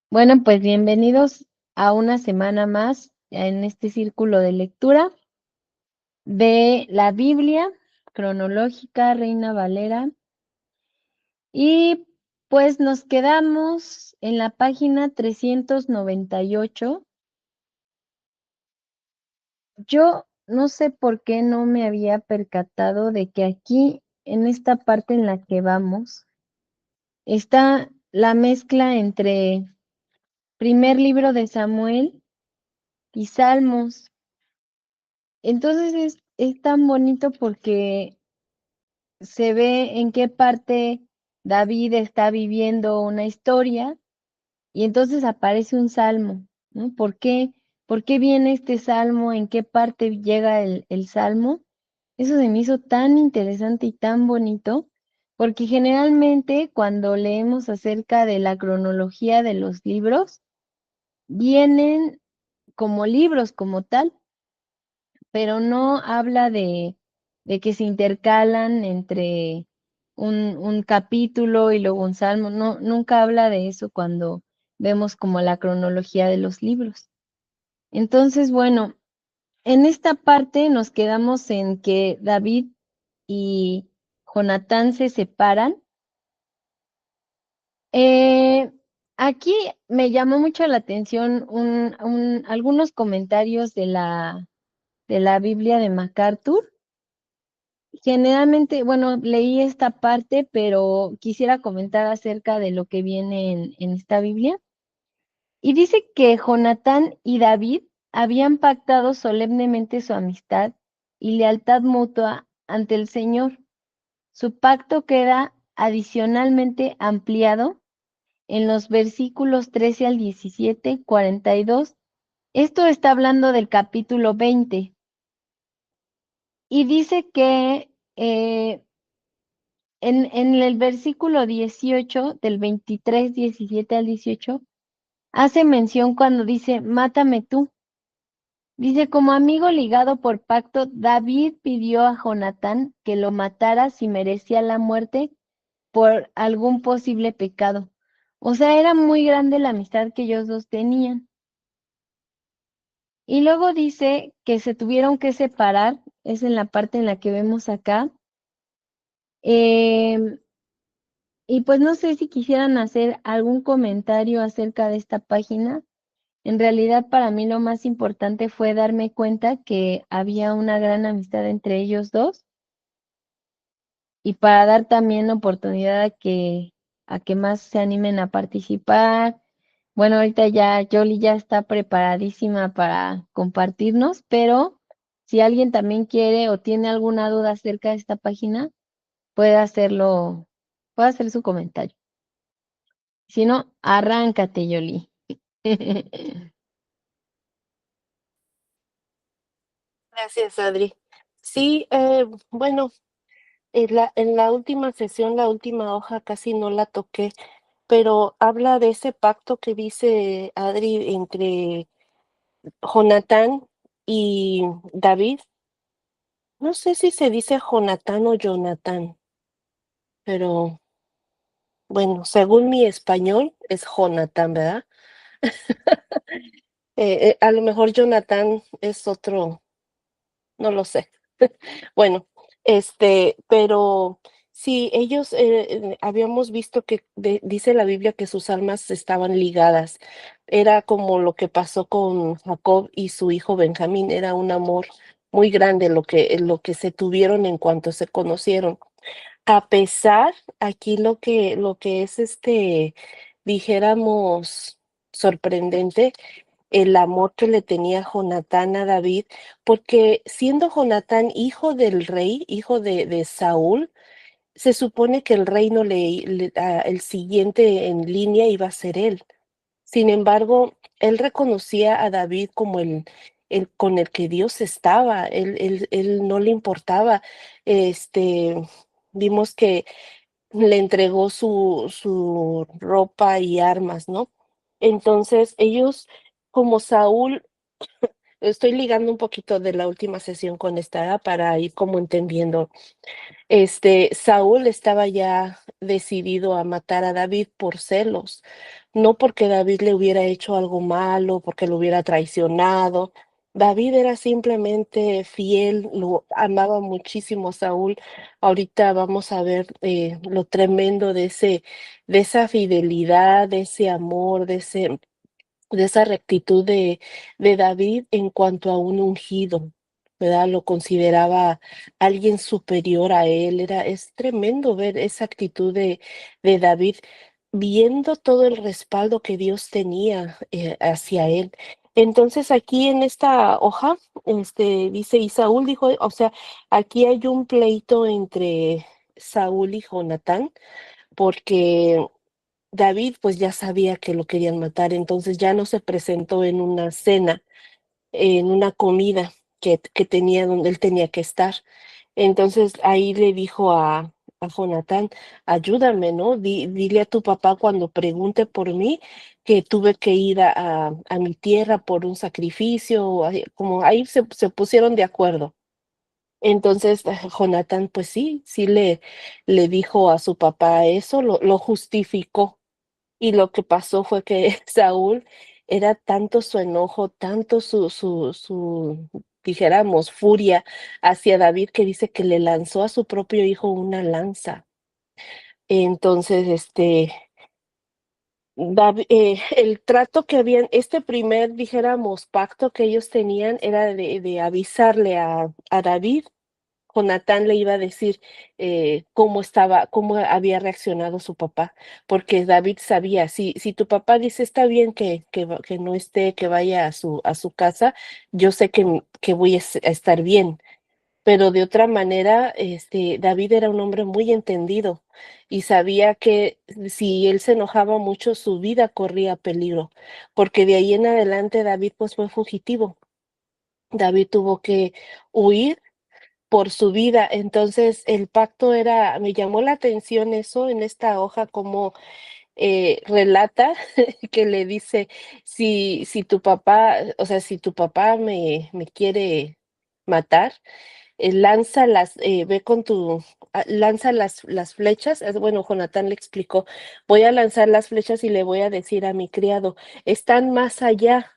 Bueno, pues bienvenidos a una semana más en este círculo de lectura de la Biblia cronológica Reina Valera. Y pues nos quedamos en la página 398. Yo no sé por qué no me había percatado de que aquí, en esta parte en la que vamos, está la mezcla entre primer libro de Samuel y Salmos. Entonces es tan bonito porque se ve en qué parte David está viviendo una historia y entonces aparece un salmo, ¿no? ¿Por qué viene este salmo? ¿En qué parte llega el salmo? Eso se me hizo tan interesante y tan bonito, porque generalmente cuando leemos acerca de la cronología de los libros, vienen como libros como tal, pero no habla de que se intercalan entre un capítulo y luego un salmo. No, nunca habla de eso cuando vemos como la cronología de los libros. Entonces, bueno, en esta parte nos quedamos en que David y Jonatán se separan. Eh, Aquí me llamó mucho la atención algunos comentarios de la Biblia de MacArthur. Generalmente, bueno, leí esta parte, pero quisiera comentar acerca de lo que viene en esta Biblia. Y dice que Jonatán y David habían pactado solemnemente su amistad y lealtad mutua ante el Señor. Su pacto queda adicionalmente ampliado en los versículos 13 al 17, 42. Esto está hablando del capítulo 20. Y dice que en el versículo 18, del 23, 17 al 18, hace mención cuando dice, mátame tú. Dice, como amigo ligado por pacto, David pidió a Jonatán que lo matara si merecía la muerte por algún posible pecado. O sea, era muy grande la amistad que ellos dos tenían. Y luego dice que se tuvieron que separar, es en la parte en la que vemos acá. Em, Y pues no sé si quisieran hacer algún comentario acerca de esta página. En realidad para mí lo más importante fue darme cuenta que había una gran amistad entre ellos dos y para dar también oportunidad a que más se animen a participar. Bueno, ahorita ya Yoli ya está preparadísima para compartirnos, pero si alguien también quiere o tiene alguna duda acerca de esta página, puede hacerlo, puede hacer su comentario. Si no, arráncate, Yoli. Gracias, Adri. Sí, bueno, en la última sesión, la última hoja casi no la toqué, pero habla de ese pacto que dice Adri entre Jonatán y David. No sé si se dice Jonatán o Jonatán, pero bueno, según mi español es Jonatán, ¿verdad? A lo mejor Jonatán es otro, no lo sé. Bueno, pero sí, ellos habíamos visto que dice la Biblia que sus almas estaban ligadas. Era como lo que pasó con Jacob y su hijo Benjamín. Era un amor muy grande lo que se tuvieron en cuanto se conocieron. A pesar, aquí lo que es dijéramos, sorprendente, el amor que le tenía Jonatán a David, porque siendo Jonatán hijo del rey, hijo de Saúl, se supone que el reino el siguiente en línea iba a ser él. Sin embargo, él reconocía a David como el con el que Dios estaba, él no le importaba. Este, vimos que le entregó su ropa y armas, ¿no? Entonces, ellos, como Saúl estoy ligando un poquito de la última sesión con esta para ir como entendiendo. Saúl estaba ya decidido a matar a David por celos, no porque David le hubiera hecho algo malo, porque lo hubiera traicionado. David era simplemente fiel, lo amaba muchísimo a Saúl. Ahorita vamos a ver lo tremendo de esa fidelidad, de ese amor, de esa rectitud de David en cuanto a un ungido, ¿verdad? Lo consideraba alguien superior a él. Es tremendo ver esa actitud de David, viendo todo el respaldo que Dios tenía hacia él. Entonces aquí en esta hoja, dice, y Saúl dijo, o sea, aquí hay un pleito entre Saúl y Jonatán, porque David pues ya sabía que lo querían matar, entonces ya no se presentó en una cena, en una comida que tenía donde él tenía que estar. Entonces ahí le dijo a Jonatán, ayúdame, ¿no? Dile a tu papá cuando pregunte por mí que tuve que ir a mi tierra por un sacrificio, como ahí se pusieron de acuerdo. Entonces, Jonatán, pues sí, le dijo a su papá eso, lo justificó. Y lo que pasó fue que Saúl era tanto su enojo, tanto dijéramos, furia hacia David, que dice que le lanzó a su propio hijo una lanza. Entonces, el trato que habían, este primer, dijéramos, pacto que ellos tenían era de avisarle a David. Jonatán le iba a decir cómo había reaccionado su papá, porque David sabía, si tu papá dice está bien que no esté, que vaya a su casa, yo sé que voy a estar bien, pero de otra manera, David era un hombre muy entendido y sabía que si él se enojaba mucho, su vida corría peligro, porque de ahí en adelante David pues fue fugitivo. David tuvo que huir por su vida. Entonces, el pacto era, me llamó la atención eso en esta hoja, como relata que le dice, si tu papá, o sea, si tu papá me quiere matar, ve con lanza las flechas. Bueno, Jonatán le explicó, voy a lanzar las flechas y le voy a decir a mi criado, están más allá.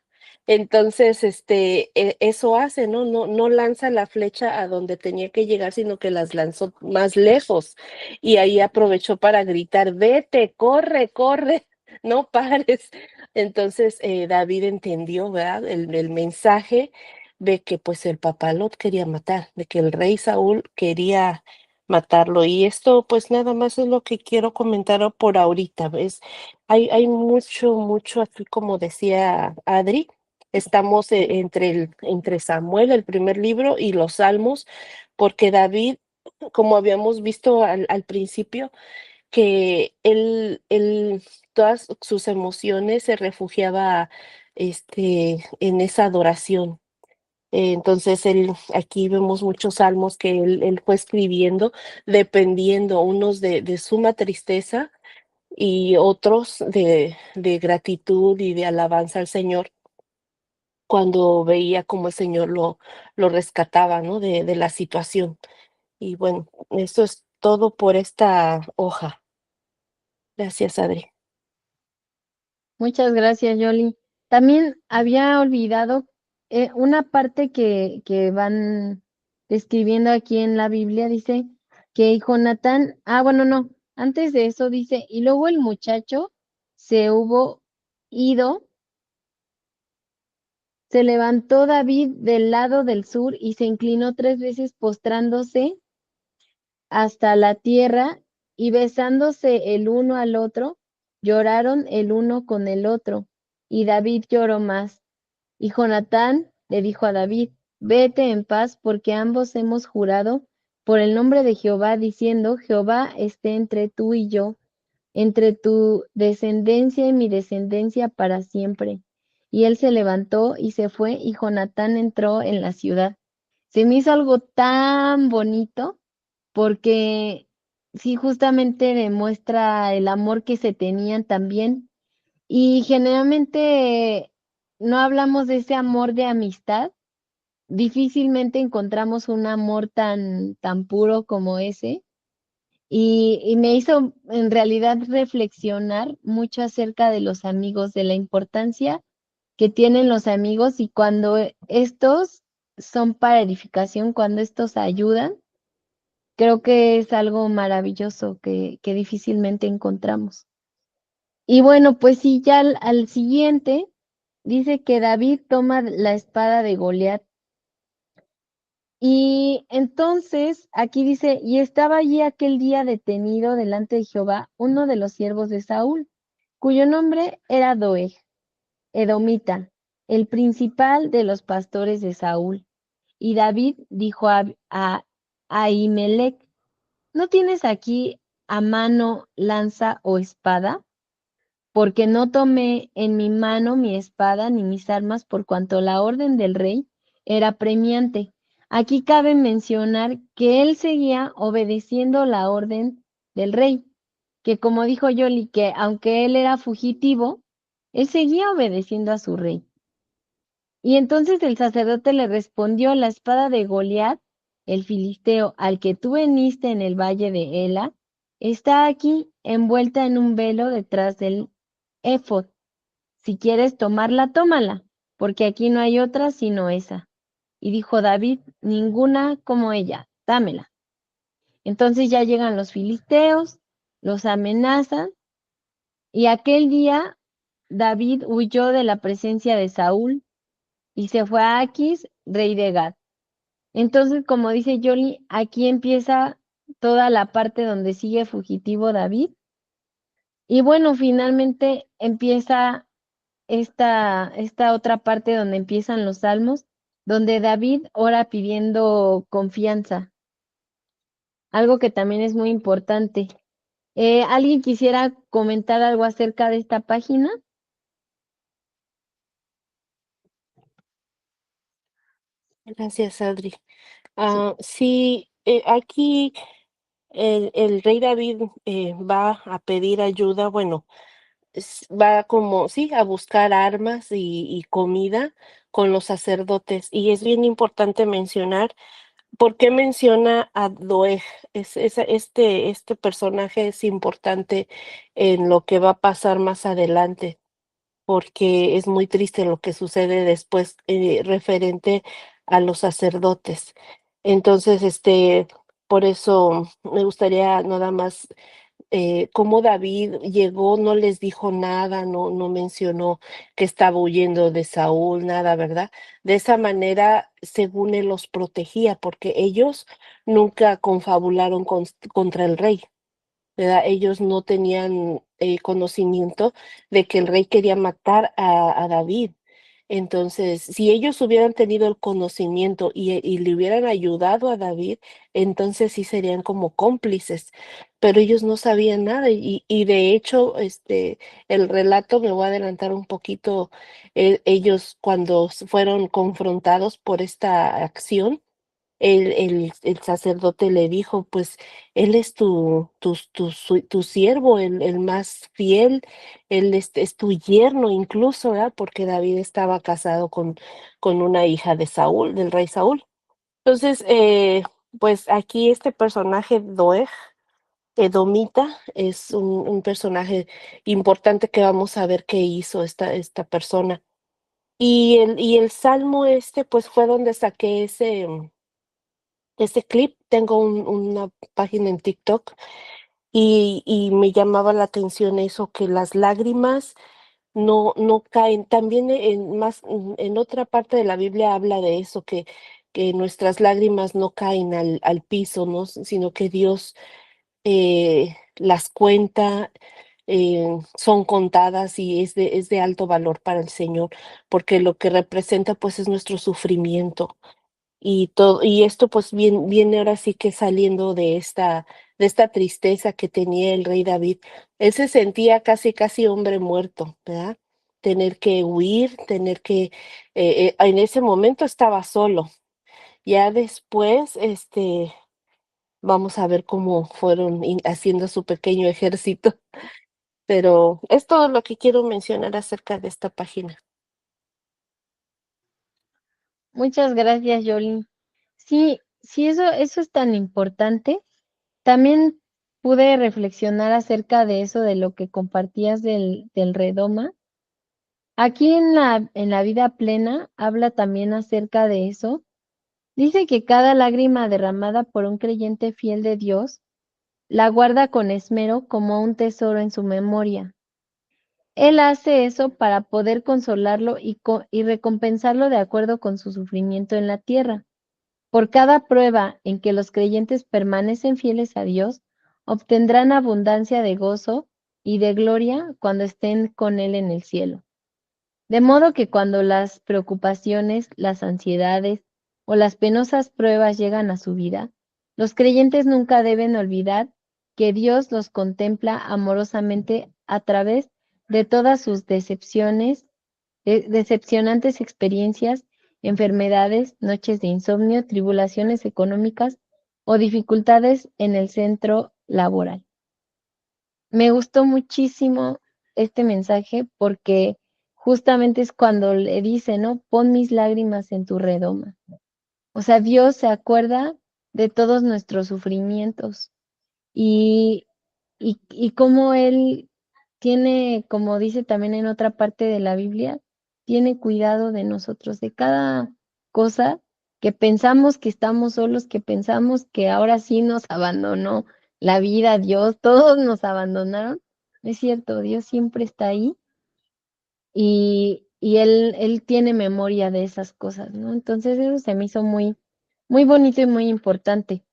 Entonces, eso hace, ¿no? No lanza la flecha a donde tenía que llegar, sino que las lanzó más lejos. Y ahí aprovechó para gritar, vete, corre, corre, no pares. Entonces, David entendió, ¿verdad? El mensaje de que pues el papá Lot quería matar, de que el rey Saúl quería matarlo. Y esto pues nada más es lo que quiero comentar por ahorita, ¿ves? Hay mucho, mucho aquí, como decía Adri, estamos entre Samuel, el primer libro, y los Salmos, porque David, como habíamos visto al principio, que todas sus emociones se refugiaba en esa adoración. Entonces, aquí vemos muchos salmos que él fue escribiendo, dependiendo unos de suma tristeza y otros de gratitud y de alabanza al Señor, cuando veía cómo el Señor lo rescataba, ¿no? De la situación. Y bueno, eso es todo por esta hoja. Gracias, Adri. Muchas gracias, Yoli. También había olvidado una parte que van describiendo aquí en la Biblia, dice que Jonatán, bueno, no, antes de eso dice, y luego el muchacho se hubo ido, se levantó David del lado del sur y se inclinó 3 veces postrándose hasta la tierra y besándose el uno al otro, lloraron el uno con el otro, y David lloró más. Y Jonatán le dijo a David, vete en paz, porque ambos hemos jurado por el nombre de Jehová, diciendo, Jehová esté entre tú y yo, entre tu descendencia y mi descendencia para siempre. Y él se levantó y se fue, y Jonatán entró en la ciudad. Se me hizo algo tan bonito porque sí, justamente demuestra el amor que se tenían también. Y generalmente no hablamos de ese amor de amistad. Difícilmente encontramos un amor tan puro como ese. Y me hizo en realidad reflexionar mucho acerca de los amigos, de la importancia que tienen los amigos y cuando estos son para edificación, cuando estos ayudan, creo que es algo maravilloso que difícilmente encontramos. Y bueno, pues sí, ya al siguiente dice que David toma la espada de Goliat. Y entonces aquí dice, y estaba allí aquel día detenido delante de Jehová uno de los siervos de Saúl, cuyo nombre era Doeg, edomita, el principal de los pastores de Saúl. Y David dijo a Ahimelech, ¿no tienes aquí a mano lanza o espada? Porque no tomé en mi mano mi espada ni mis armas, por cuanto la orden del rey era premiante. Aquí cabe mencionar que él seguía obedeciendo la orden del rey, que como dijo Yoli, que aunque él era fugitivo, él seguía obedeciendo a su rey. Y entonces el sacerdote le respondió, la espada de Goliat, el filisteo, al que tú veniste en el valle de Ela, está aquí envuelta en un velo detrás del éfod. Si quieres tomarla, tómala, porque aquí no hay otra sino esa. Y dijo David, ninguna como ella, dámela. Entonces ya llegan los filisteos, los amenazan, y aquel día David huyó de la presencia de Saúl y se fue a Aquis, rey de Gad. Entonces, como dice Yoli, aquí empieza toda la parte donde sigue fugitivo David. Y bueno, finalmente empieza esta otra parte donde empiezan los salmos, donde David ora pidiendo confianza, algo que también es muy importante. ¿Alguien quisiera comentar algo acerca de esta página? Gracias, Adri. Sí, Sí, aquí el rey David va a pedir ayuda, bueno, va como, sí, a buscar armas y comida con los sacerdotes. Y es bien importante mencionar, ¿por qué menciona a Doeg? Este personaje es importante en lo que va a pasar más adelante, porque es muy triste lo que sucede después referente a los sacerdotes. Entonces, por eso me gustaría nada más cómo David llegó, no les dijo nada, no mencionó que estaba huyendo de Saúl, nada, ¿verdad? De esa manera, según él los protegía, porque ellos nunca confabularon contra el rey. ¿Verdad? Ellos no tenían conocimiento de que el rey quería matar a David. Entonces, si ellos hubieran tenido el conocimiento y le hubieran ayudado a David, entonces sí serían como cómplices, pero ellos no sabían nada y de hecho, el relato, me voy a adelantar un poquito, ellos cuando fueron confrontados por esta acción, el sacerdote le dijo, pues él es tu siervo, el más fiel, él es tu yerno incluso, ¿verdad? Porque David estaba casado con una hija de Saúl, del rey Saúl. Entonces, pues aquí este personaje, Doeg, Edomita, es un personaje importante que vamos a ver qué hizo esta persona. Y el salmo pues fue donde saqué ese clip. Tengo una página en TikTok y me llamaba la atención eso, que las lágrimas no caen. También en otra parte de la Biblia habla de eso, que nuestras lágrimas no caen al piso, ¿no? Sino que Dios las cuenta, son contadas y es de alto valor para el Señor, porque lo que representa pues es nuestro sufrimiento y todo, y esto pues viene ahora sí que saliendo de esta tristeza que tenía el rey David. Él se sentía casi, casi hombre muerto, ¿verdad? Tener que huir, en ese momento estaba solo. Ya después, vamos a ver cómo fueron haciendo su pequeño ejército, pero es todo lo que quiero mencionar acerca de esta página. Muchas gracias, Yoli. Sí, sí, eso es tan importante. También pude reflexionar acerca de eso, de lo que compartías del redoma. Aquí en la vida plena habla también acerca de eso. Dice que cada lágrima derramada por un creyente fiel de Dios la guarda con esmero como un tesoro en su memoria. Él hace eso para poder consolarlo y recompensarlo de acuerdo con su sufrimiento en la tierra. Por cada prueba en que los creyentes permanecen fieles a Dios, obtendrán abundancia de gozo y de gloria cuando estén con Él en el cielo. De modo que cuando las preocupaciones, las ansiedades o las penosas pruebas llegan a su vida, los creyentes nunca deben olvidar que Dios los contempla amorosamente a través de todas sus decepcionantes experiencias, enfermedades, noches de insomnio, tribulaciones económicas o dificultades en el centro laboral. Me gustó muchísimo este mensaje porque justamente es cuando le dice, ¿no? Pon mis lágrimas en tu redoma. O sea, Dios se acuerda de todos nuestros sufrimientos y, y cómo Él tiene, como dice también en otra parte de la Biblia, tiene cuidado de nosotros, de cada cosa que pensamos que estamos solos, que pensamos que ahora sí nos abandonó la vida, Dios, todos nos abandonaron. No es cierto, Dios siempre está ahí y él tiene memoria de esas cosas, ¿no? Entonces eso se me hizo muy, muy bonito y muy importante.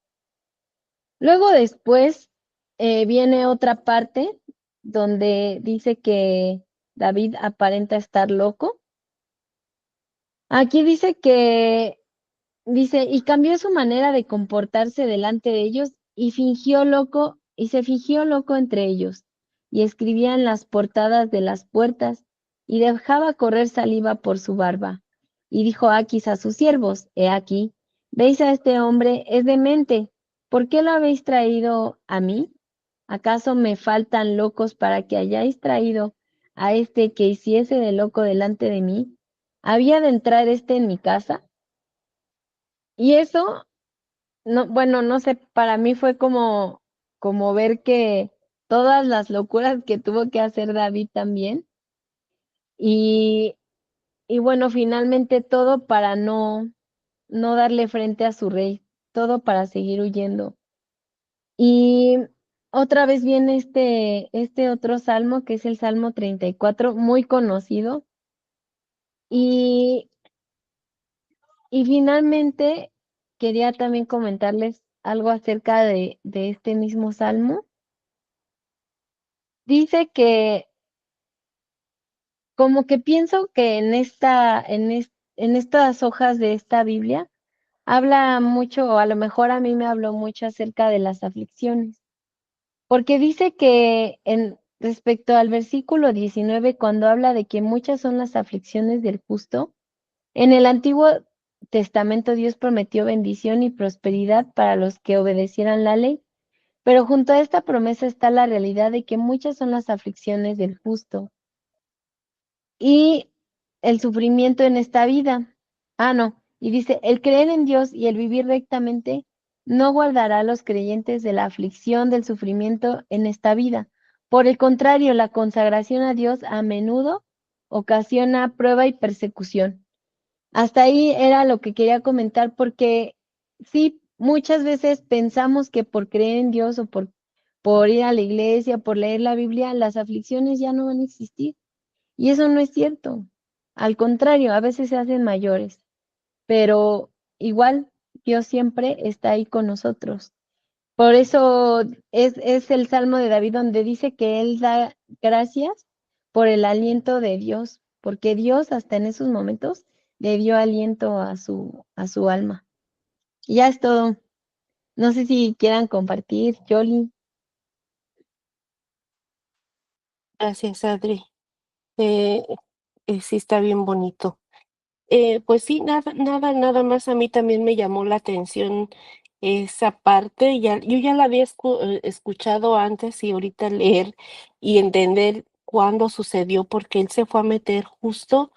Luego después viene otra parte donde dice que David aparenta estar loco. Aquí dice, y cambió su manera de comportarse delante de ellos y se fingió loco entre ellos, y escribía en las portadas de las puertas, y dejaba correr saliva por su barba. Y dijo Aquis a sus siervos, he aquí, ¿veis a este hombre? Es demente. ¿Por qué lo habéis traído a mí? ¿Acaso me faltan locos para que hayáis traído a este que hiciese de loco delante de mí? ¿Había de entrar este en mi casa? Y eso, no, bueno, no sé, para mí fue como ver que todas las locuras que tuvo que hacer David también, y, y bueno, finalmente todo para no darle frente a su rey, todo para seguir huyendo. Y otra vez viene este otro salmo, que es el Salmo 34 muy conocido, y, y finalmente quería también comentarles algo acerca de este mismo salmo. Dice que como que pienso que en estas hojas de esta Biblia habla mucho, o a lo mejor a mí me habló mucho acerca de las aflicciones, porque dice que en respecto al versículo 19, cuando habla de que muchas son las aflicciones del justo, en el Antiguo Testamento Dios prometió bendición y prosperidad para los que obedecieran la ley, pero junto a esta promesa está la realidad de que muchas son las aflicciones del justo y el sufrimiento en esta vida. Ah, no. Y dice, el creer en Dios y el vivir rectamente no guardará a los creyentes de la aflicción, del sufrimiento en esta vida. Por el contrario, la consagración a Dios a menudo ocasiona prueba y persecución. Hasta ahí era lo que quería comentar porque sí, muchas veces pensamos que por creer en Dios o por ir a la iglesia, por leer la Biblia, las aflicciones ya no van a existir. Y eso no es cierto. Al contrario, a veces se hacen mayores, pero igual Dios siempre está ahí con nosotros. Por eso es el Salmo de David donde dice que él da gracias por el aliento de Dios, porque Dios hasta en esos momentos le dio aliento a su alma. Y ya es todo. No sé si quieran compartir, Yoli. Gracias, Adri. Eh, sí está bien bonito. Pues sí, nada más a mí también me llamó la atención esa parte. Yo ya la había escuchado antes y ahorita leer y entender cuándo sucedió, porque él se fue a meter justo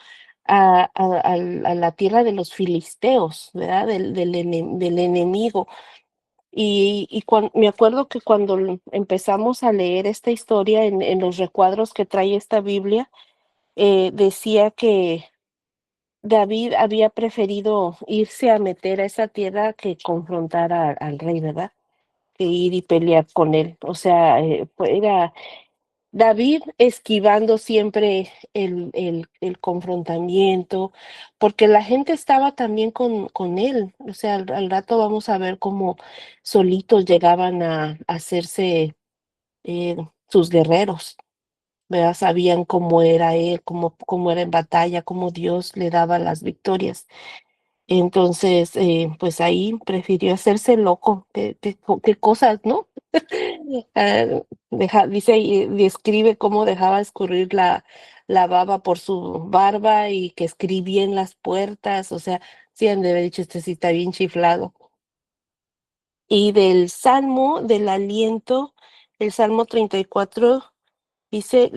a la tierra de los filisteos, ¿verdad? Del enemigo. Me acuerdo que cuando empezamos a leer esta historia en los recuadros que trae esta Biblia, decía que David había preferido irse a meter a esa tierra que confrontar al rey, ¿verdad? Que ir y pelear con él. O sea, era David esquivando siempre el confrontamiento, porque la gente estaba también con él. O sea, al rato vamos a ver cómo solitos llegaban a hacerse sus guerreros, ¿verdad? Sabían cómo era él, cómo era en batalla, cómo Dios le daba las victorias. Entonces, pues ahí prefirió hacerse loco, qué cosas, ¿no? Ah, dice y describe cómo dejaba escurrir la baba por su barba y que escribía en las puertas, o sea, sí han de haber dicho, este sí está bien chiflado. Y del Salmo del aliento, el Salmo 34 dice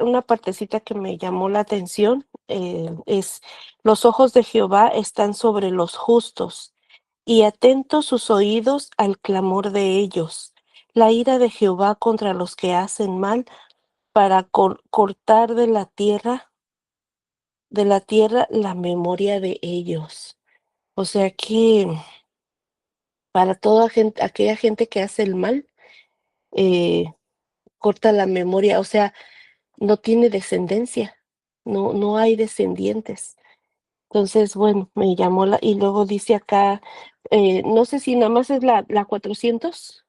una partecita que me llamó la atención, es: los ojos de Jehová están sobre los justos y atentos sus oídos al clamor de ellos. La ira de Jehová contra los que hacen mal, para cortar de la tierra la memoria de ellos. O sea que para toda gente, aquella gente que hace el mal, eh, corta la memoria, o sea, no tiene descendencia, no hay descendientes. Entonces, bueno, me llamó y luego dice acá, no sé si nada más es la 400.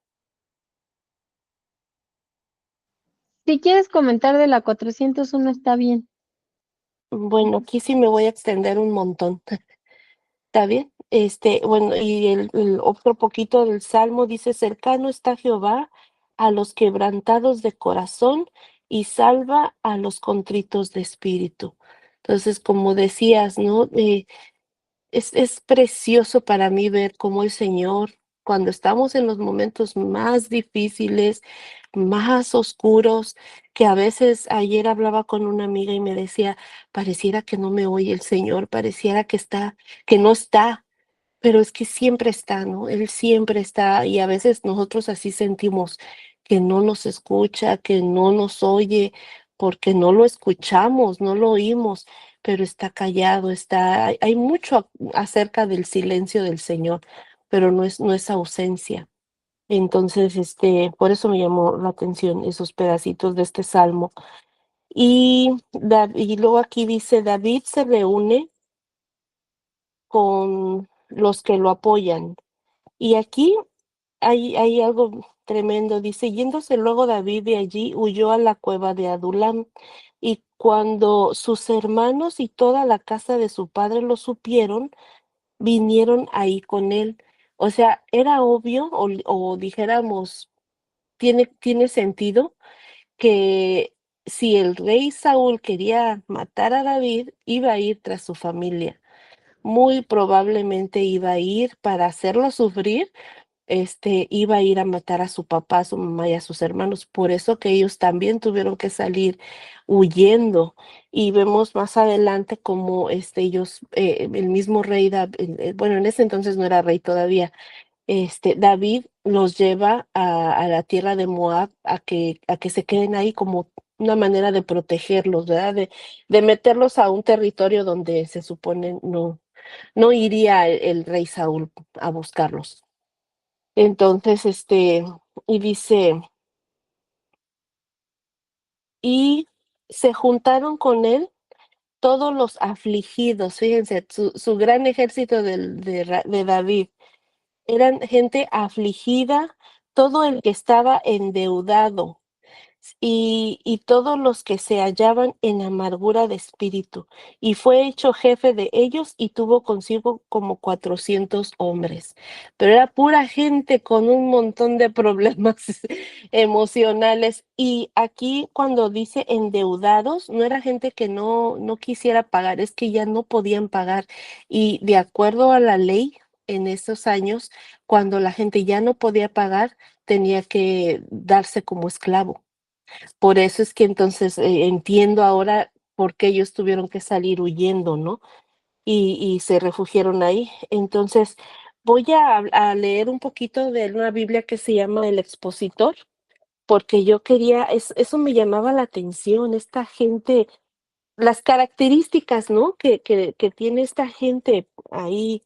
Si quieres comentar de la 401 está bien. Bueno, aquí sí me voy a extender un montón. ¿Está bien? Bueno, y el otro poquito del Salmo dice: cercano está Jehová a los quebrantados de corazón y salva a los contritos de espíritu. Entonces, como decías, ¿no? Es precioso para mí ver cómo el Señor, cuando estamos en los momentos más difíciles, más oscuros, que a veces ayer hablaba con una amiga y me decía, pareciera que no me oye el Señor, pareciera que no está, pero es que siempre está, ¿no? Él siempre está y a veces nosotros así sentimos que no nos escucha, que no nos oye, porque no lo escuchamos, no lo oímos, pero está callado, hay mucho acerca del silencio del Señor, pero no es ausencia. Entonces, por eso me llamó la atención esos pedacitos de este salmo. Y luego aquí dice: David se reúne con los que lo apoyan. Y aquí hay algo tremendo. Dice: yéndose luego David de allí, huyó a la cueva de Adulam. Y cuando sus hermanos y toda la casa de su padre lo supieron, vinieron ahí con él. O sea, era obvio, o dijéramos, tiene sentido que si el rey Saúl quería matar a David, iba a ir tras su familia. Muy probablemente iba a ir para hacerlo sufrir, iba a ir a matar a su papá, a su mamá y a sus hermanos. Por eso que ellos también tuvieron que salir huyendo. Y vemos más adelante cómo ellos, el mismo rey, bueno, en ese entonces no era rey todavía, David los lleva a la tierra de Moab a que se queden ahí como una manera de protegerlos, ¿verdad? De meterlos a un territorio donde se supone no iría el rey Saúl a buscarlos. Entonces, y dice, y se juntaron con él todos los afligidos, fíjense, su gran ejército de David, eran gente afligida, todo el que estaba endeudado, y todos los que se hallaban en amargura de espíritu, y fue hecho jefe de ellos y tuvo consigo como 400 hombres. Pero era pura gente con un montón de problemas emocionales. Y aquí cuando dice endeudados, no era gente que no quisiera pagar, es que ya no podían pagar. Y de acuerdo a la ley, en esos años, cuando la gente ya no podía pagar, tenía que darse como esclavo. Por eso es que entonces entiendo ahora porque ellos tuvieron que salir huyendo, ¿no? Y se refugiaron ahí. Entonces, voy a leer un poquito de una Biblia que se llama El Expositor, porque yo quería, eso me llamaba la atención, esta gente, las características, ¿no? Que tiene esta gente ahí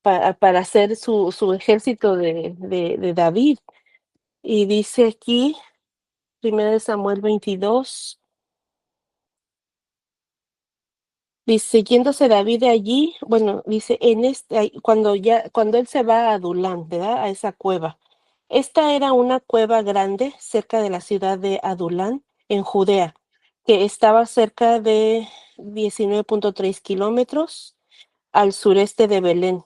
para hacer su ejército de David. Y dice aquí, 1 Samuel 22. Dice, yéndose David de allí, bueno, dice, cuando él se va a Adulán, ¿verdad? A esa cueva. Esta era una cueva grande cerca de la ciudad de Adulán, en Judea, que estaba cerca de 19,3 kilómetros al sureste de Belén.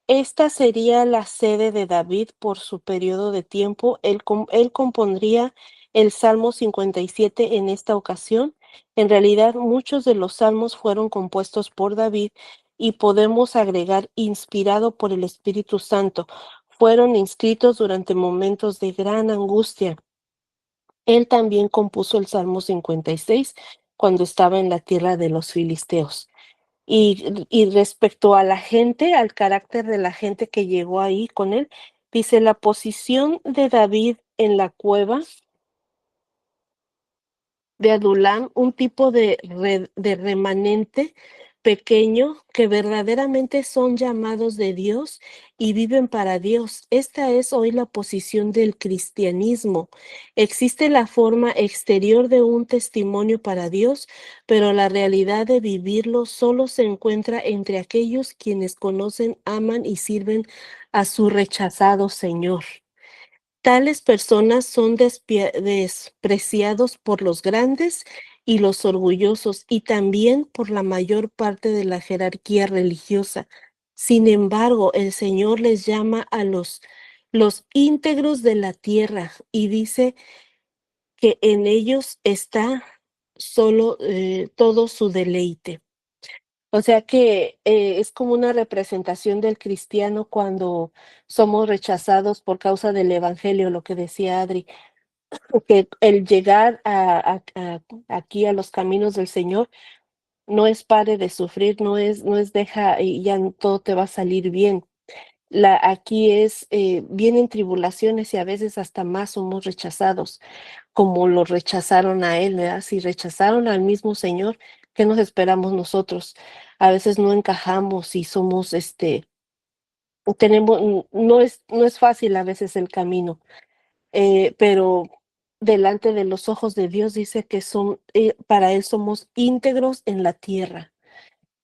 Esta sería la sede de David por su periodo de tiempo. Él compondría el Salmo 57 en esta ocasión. En realidad, muchos de los salmos fueron compuestos por David y podemos agregar inspirado por el Espíritu Santo. Fueron inscritos durante momentos de gran angustia. Él también compuso el Salmo 56 cuando estaba en la tierra de los filisteos. Y respecto a la gente, al carácter de la gente que llegó ahí con él, dice la posición de David en la cueva de Adulam, un tipo de remanente pequeño que verdaderamente son llamados de Dios y viven para Dios. Esta es hoy la posición del cristianismo. Existe la forma exterior de un testimonio para Dios, pero la realidad de vivirlo solo se encuentra entre aquellos quienes conocen, aman y sirven a su rechazado Señor. Tales personas son despreciados por los grandes y los orgullosos y también por la mayor parte de la jerarquía religiosa. Sin embargo, el Señor les llama a los íntegros de la tierra y dice que en ellos está solo todo su deleite. O sea que es como una representación del cristiano cuando somos rechazados por causa del evangelio, lo que decía Adri, que el llegar aquí a los caminos del Señor no es pare de sufrir, no es deja y ya todo te va a salir bien. Aquí vienen tribulaciones y a veces hasta más somos rechazados, como lo rechazaron a él, ¿verdad? Si rechazaron al mismo Señor, ¿qué nos esperamos nosotros? A veces no encajamos y somos, no es fácil a veces el camino, pero delante de los ojos de Dios dice que para Él somos íntegros en la tierra.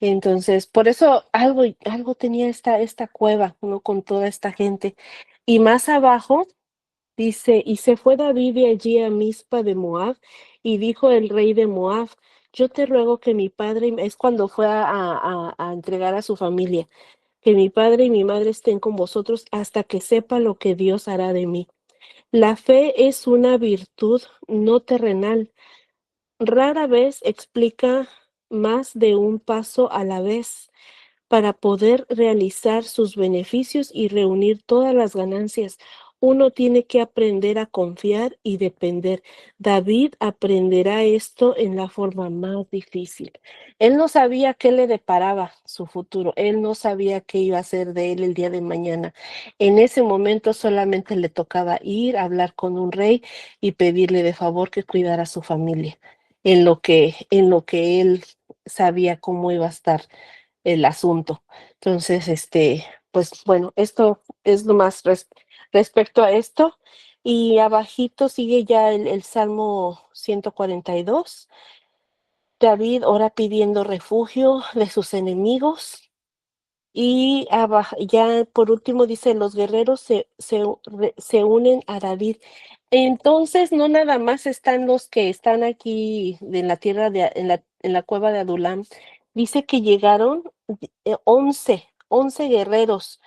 Entonces, por eso algo tenía esta cueva, ¿no? Con toda esta gente. Y más abajo dice, y se fue David de allí a Mizpa de Moab, y dijo el rey de Moab, yo te ruego que mi padre, es cuando fue a entregar a su familia, que mi padre y mi madre estén con vosotros hasta que sepa lo que Dios hará de mí. La fe es una virtud no terrenal. Rara vez explica más de un paso a la vez para poder realizar sus beneficios y reunir todas las ganancias. Uno tiene que aprender a confiar y depender. David aprenderá esto en la forma más difícil. Él no sabía qué le deparaba su futuro. Él no sabía qué iba a ser de él el día de mañana. En ese momento solamente le tocaba ir a hablar con un rey y pedirle de favor que cuidara a su familia, en lo que él sabía cómo iba a estar el asunto. Entonces, pues bueno, esto es lo más respecto a esto. Y abajito sigue ya el Salmo 142. David ora pidiendo refugio de sus enemigos. Y ya por último dice, los guerreros se unen a David. Entonces, no nada más están los que están aquí en la tierra, en la cueva de Adulam. Dice que llegaron 11 guerreros.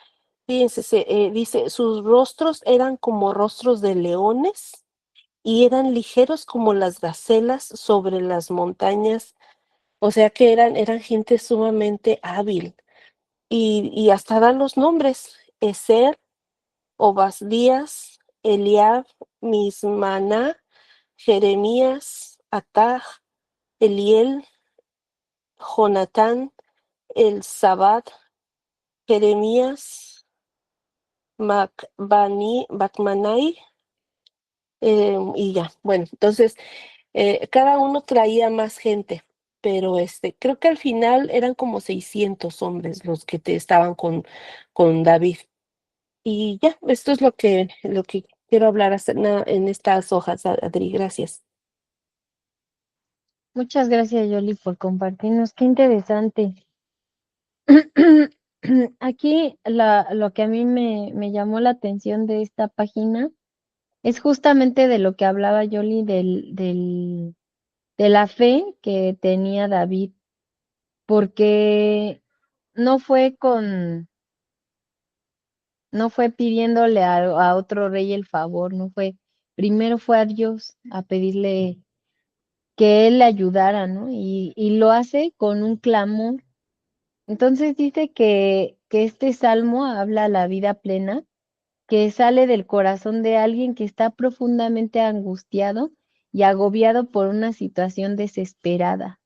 Fíjense, dice, sus rostros eran como rostros de leones y eran ligeros como las gacelas sobre las montañas. O sea que eran gente sumamente hábil y hasta dan los nombres: Ezer, Obasdías, Eliab, Mismaná, Jeremías, Ataj, Eliel, Jonatán, Elzabad, Jeremías, Macmanai, y ya. Bueno, entonces cada uno traía más gente, pero creo que al final eran como 600 hombres los que estaban con David. Y ya, esto es lo que quiero hablar en estas hojas, Adri. Gracias. Muchas gracias, Yoli, por compartirnos. Qué interesante. Aquí lo que a mí me llamó la atención de esta página es justamente de lo que hablaba Yoli de la fe que tenía David, porque no fue no fue pidiéndole a otro rey el favor, no fue, primero fue a Dios a pedirle que él le ayudara, ¿no? Y lo hace con un clamor. Entonces dice que este salmo habla la vida plena, que sale del corazón de alguien que está profundamente angustiado y agobiado por una situación desesperada.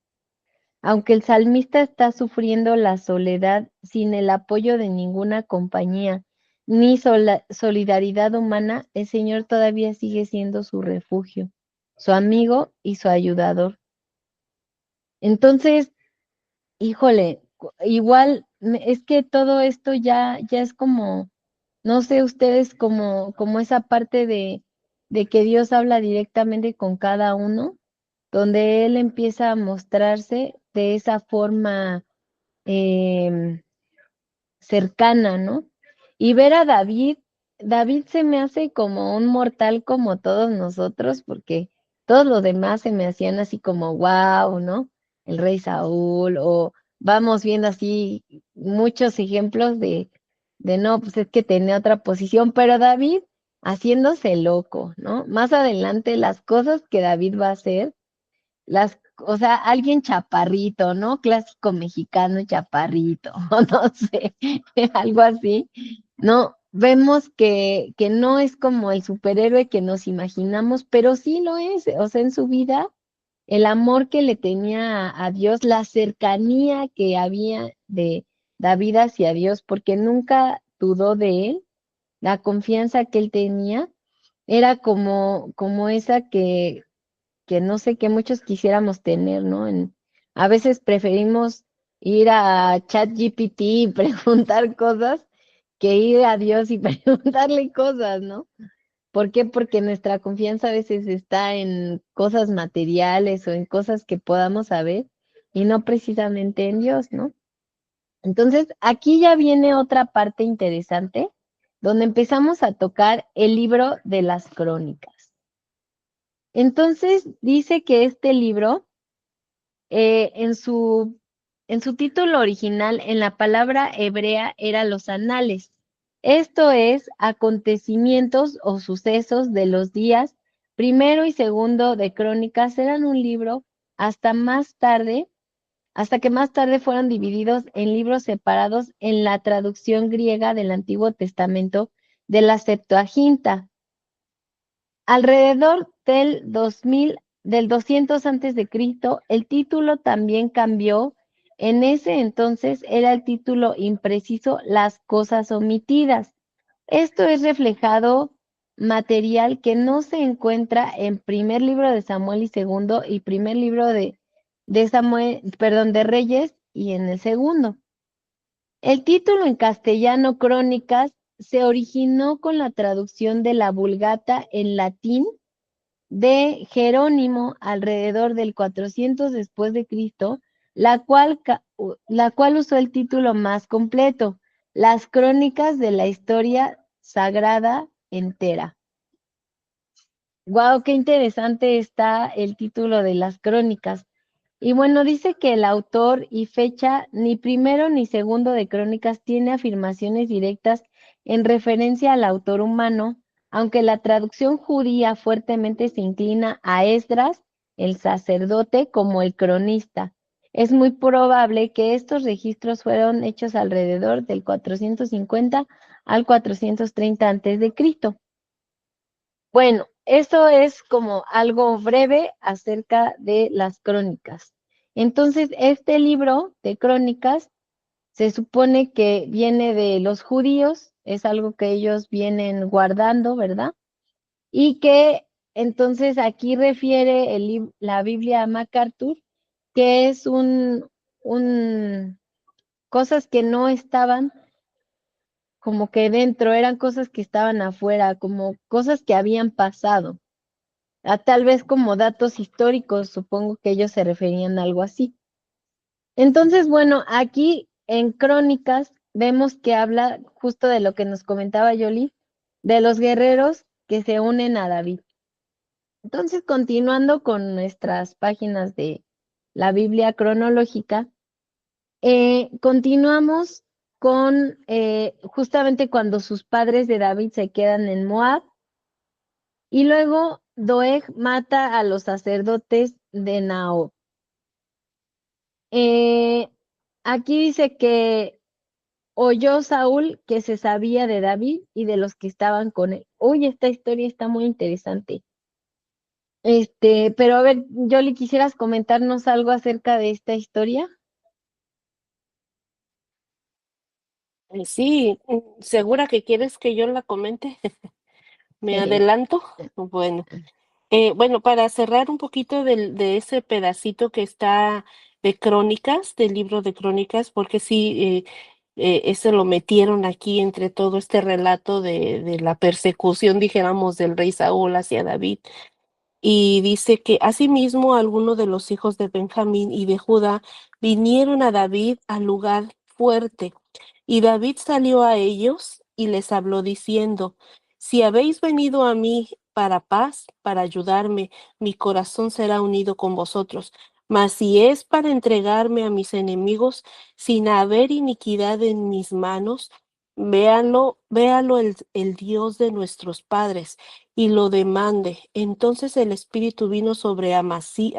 Aunque el salmista está sufriendo la soledad sin el apoyo de ninguna compañía ni solidaridad humana, el Señor todavía sigue siendo su refugio, su amigo y su ayudador. Entonces, híjole, igual es que todo esto ya es como, no sé ustedes, como esa parte de que Dios habla directamente con cada uno, donde Él empieza a mostrarse de esa forma em, cercana, ¿no? Y ver a David se me hace como un mortal como todos nosotros, porque todos los demás se me hacían así como wow, ¿no? El rey Saúl, o vamos viendo así muchos ejemplos de no, pues es que tenía otra posición, pero David haciéndose loco, ¿no? Más adelante las cosas que David va a hacer o sea, alguien chaparrito, ¿no? Clásico mexicano chaparrito, o no sé, algo así. No, vemos que no es como el superhéroe que nos imaginamos, pero sí lo es. O sea, en su vida, el amor que le tenía a Dios, la cercanía que había de David hacia Dios, porque nunca dudó de él, la confianza que él tenía, era como esa que no sé qué muchos quisiéramos tener, ¿no? A veces preferimos ir a ChatGPT y preguntar cosas que ir a Dios y preguntarle cosas, ¿no? ¿Por qué? Porque nuestra confianza a veces está en cosas materiales o en cosas que podamos saber y no precisamente en Dios, ¿no? Entonces, aquí ya viene otra parte interesante donde empezamos a tocar el libro de las crónicas. Entonces, dice que este libro eh, en su, en su título original, en la palabra hebrea, era los anales. Esto es acontecimientos o sucesos de los días primero y segundo de Crónicas. Eran un libro hasta más tarde, hasta que más tarde fueron divididos en libros separados en la traducción griega del Antiguo Testamento de la Septuaginta. Alrededor del 200 antes de Cristo, el título también cambió. En ese entonces era el título impreciso Las cosas omitidas. Esto es reflejado material que no se encuentra en primer libro de Samuel y segundo y primer libro de Samuel, perdón, de Reyes y en el segundo. El título en castellano Crónicas se originó con la traducción de la Vulgata en latín de Jerónimo alrededor del 400 después de Cristo, la cual usó el título más completo, Las Crónicas de la Historia Sagrada Entera. Wow, qué interesante está el título de las Crónicas. Y bueno, dice que el autor y fecha ni primero ni segundo de Crónicas tiene afirmaciones directas en referencia al autor humano, aunque la traducción judía fuertemente se inclina a Esdras, el sacerdote, como el cronista. Es muy probable que estos registros fueron hechos alrededor del 450 al 430 antes de Cristo. Bueno, eso es como algo breve acerca de las crónicas. Entonces, este libro de crónicas se supone que viene de los judíos, es algo que ellos vienen guardando, ¿verdad? Y que entonces aquí refiere la Biblia a MacArthur, que es un cosas que no estaban como que dentro, eran cosas que estaban afuera, como cosas que habían pasado. Tal vez como datos históricos, supongo que ellos se referían a algo así. Entonces, bueno, aquí en Crónicas vemos que habla justo de lo que nos comentaba Yoli, de los guerreros que se unen a David. Entonces, continuando con nuestras páginas de la Biblia cronológica, continuamos con justamente cuando sus padres de David se quedan en Moab y luego Doeg mata a los sacerdotes de Naob. Eh, Aquí dice que oyó Saúl que se sabía de David y de los que estaban con él. Uy, esta historia está muy interesante. Pero a ver, Yoli, ¿quisieras comentarnos algo acerca de esta historia? Sí, ¿segura que quieres que yo la comente? ¿Me Sí. adelanto? Bueno. Bueno, para cerrar un poquito de ese pedacito que está de crónicas, del libro de crónicas, porque sí, eso lo metieron aquí entre todo este relato de la persecución, dijéramos, del rey Saúl hacia David. Y dice que asimismo algunos de los hijos de Benjamín y de Judá vinieron a David al lugar fuerte. Y David salió a ellos y les habló diciendo, si habéis venido a mí para paz, para ayudarme, mi corazón será unido con vosotros. Mas si es para entregarme a mis enemigos sin haber iniquidad en mis manos, véalo el Dios de nuestros padres y lo demande. Entonces el Espíritu vino sobre Amasí,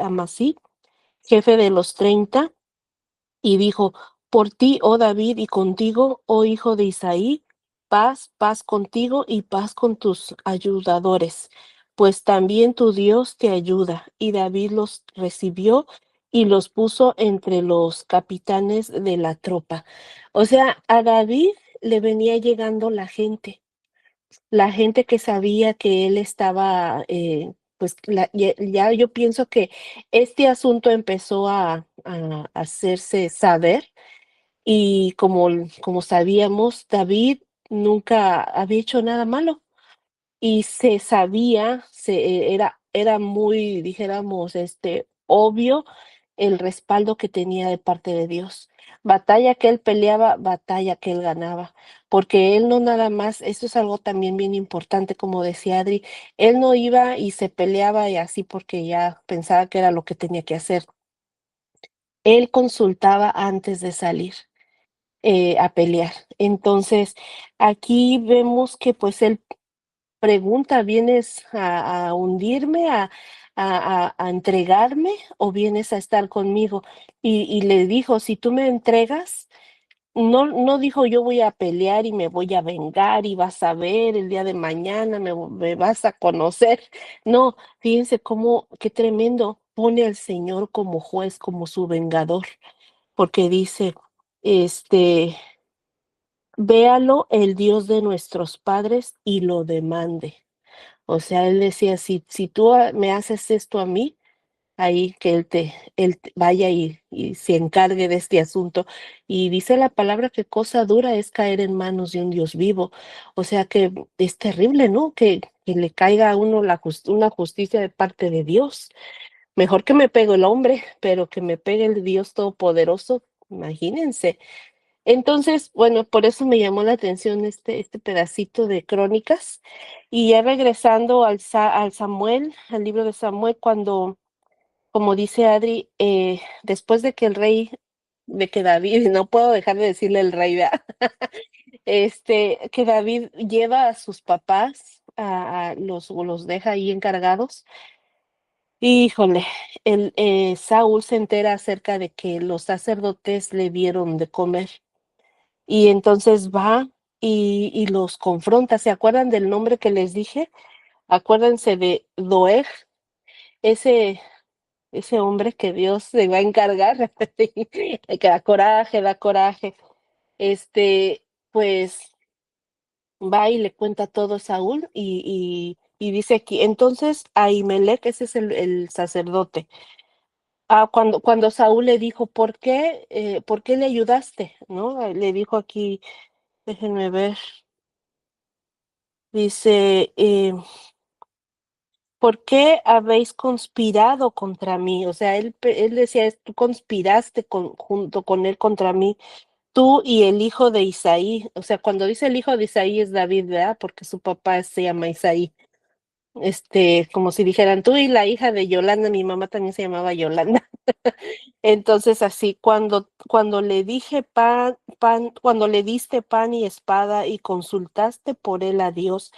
jefe de los 30 y dijo, por ti, oh David, y contigo, oh hijo de Isaí, paz, paz contigo y paz con tus ayudadores, pues también tu Dios te ayuda. Y David los recibió y los puso entre los capitanes de la tropa. O sea, a David le venía llegando la gente que sabía que él estaba, pues ya yo pienso que este asunto empezó a hacerse saber y como sabíamos, David nunca había hecho nada malo y se sabía, era muy, dijéramos, obvio el respaldo que tenía de parte de Dios. Batalla que él peleaba, batalla que él ganaba, porque él no nada más, esto es algo también bien importante, como decía Adri, él no iba y se peleaba y así porque ya pensaba que era lo que tenía que hacer. Él consultaba antes de salir a pelear. Entonces, aquí vemos que pues él pregunta, ¿vienes a hundirme, a entregarme o vienes a estar conmigo? Y le dijo, si tú me entregas, no dijo yo voy a pelear y me voy a vengar y vas a ver el día de mañana, me vas a conocer. No, fíjense cómo, qué tremendo, pone al Señor como juez, como su vengador, porque dice, este, véalo el Dios de nuestros padres y lo demande. O sea, él decía, si tú me haces esto a mí, ahí que vaya y se encargue de este asunto. Y dice la palabra que cosa dura es caer en manos de un Dios vivo. O sea que es terrible, ¿no? Que le caiga a uno una justicia de parte de Dios. Mejor que me pegue el hombre, pero que me pegue el Dios Todopoderoso, imagínense. Entonces, bueno, por eso me llamó la atención este pedacito de crónicas. Y ya regresando al Samuel, al libro de Samuel, cuando, como dice Adri, después de que el rey, de que David, no puedo dejar de decirle el rey, ¿verdad? Que David lleva a sus papás, los deja ahí encargados. Híjole, Saúl se entera acerca de que los sacerdotes le dieron de comer. Y entonces va y los confronta. ¿Se acuerdan del nombre que les dije? Acuérdense de Doeg, ese, ese hombre que Dios se va a encargar, que da coraje. Este, pues va y le cuenta todo a Saúl y dice aquí, entonces Ahimelech, ese es el sacerdote. Cuando Saúl le dijo, por qué le ayudaste? ¿No? Le dijo aquí, déjenme ver, dice, ¿por qué habéis conspirado contra mí? O sea, él decía, tú conspiraste junto con él contra mí, tú y el hijo de Isaí. O sea, cuando dice el hijo de Isaí es David, ¿verdad? Porque su papá se llama Isaí. Como si dijeran, tú y la hija de Yolanda, mi mamá también se llamaba Yolanda. Entonces, así, cuando le dije cuando le diste pan y espada y consultaste por él a Dios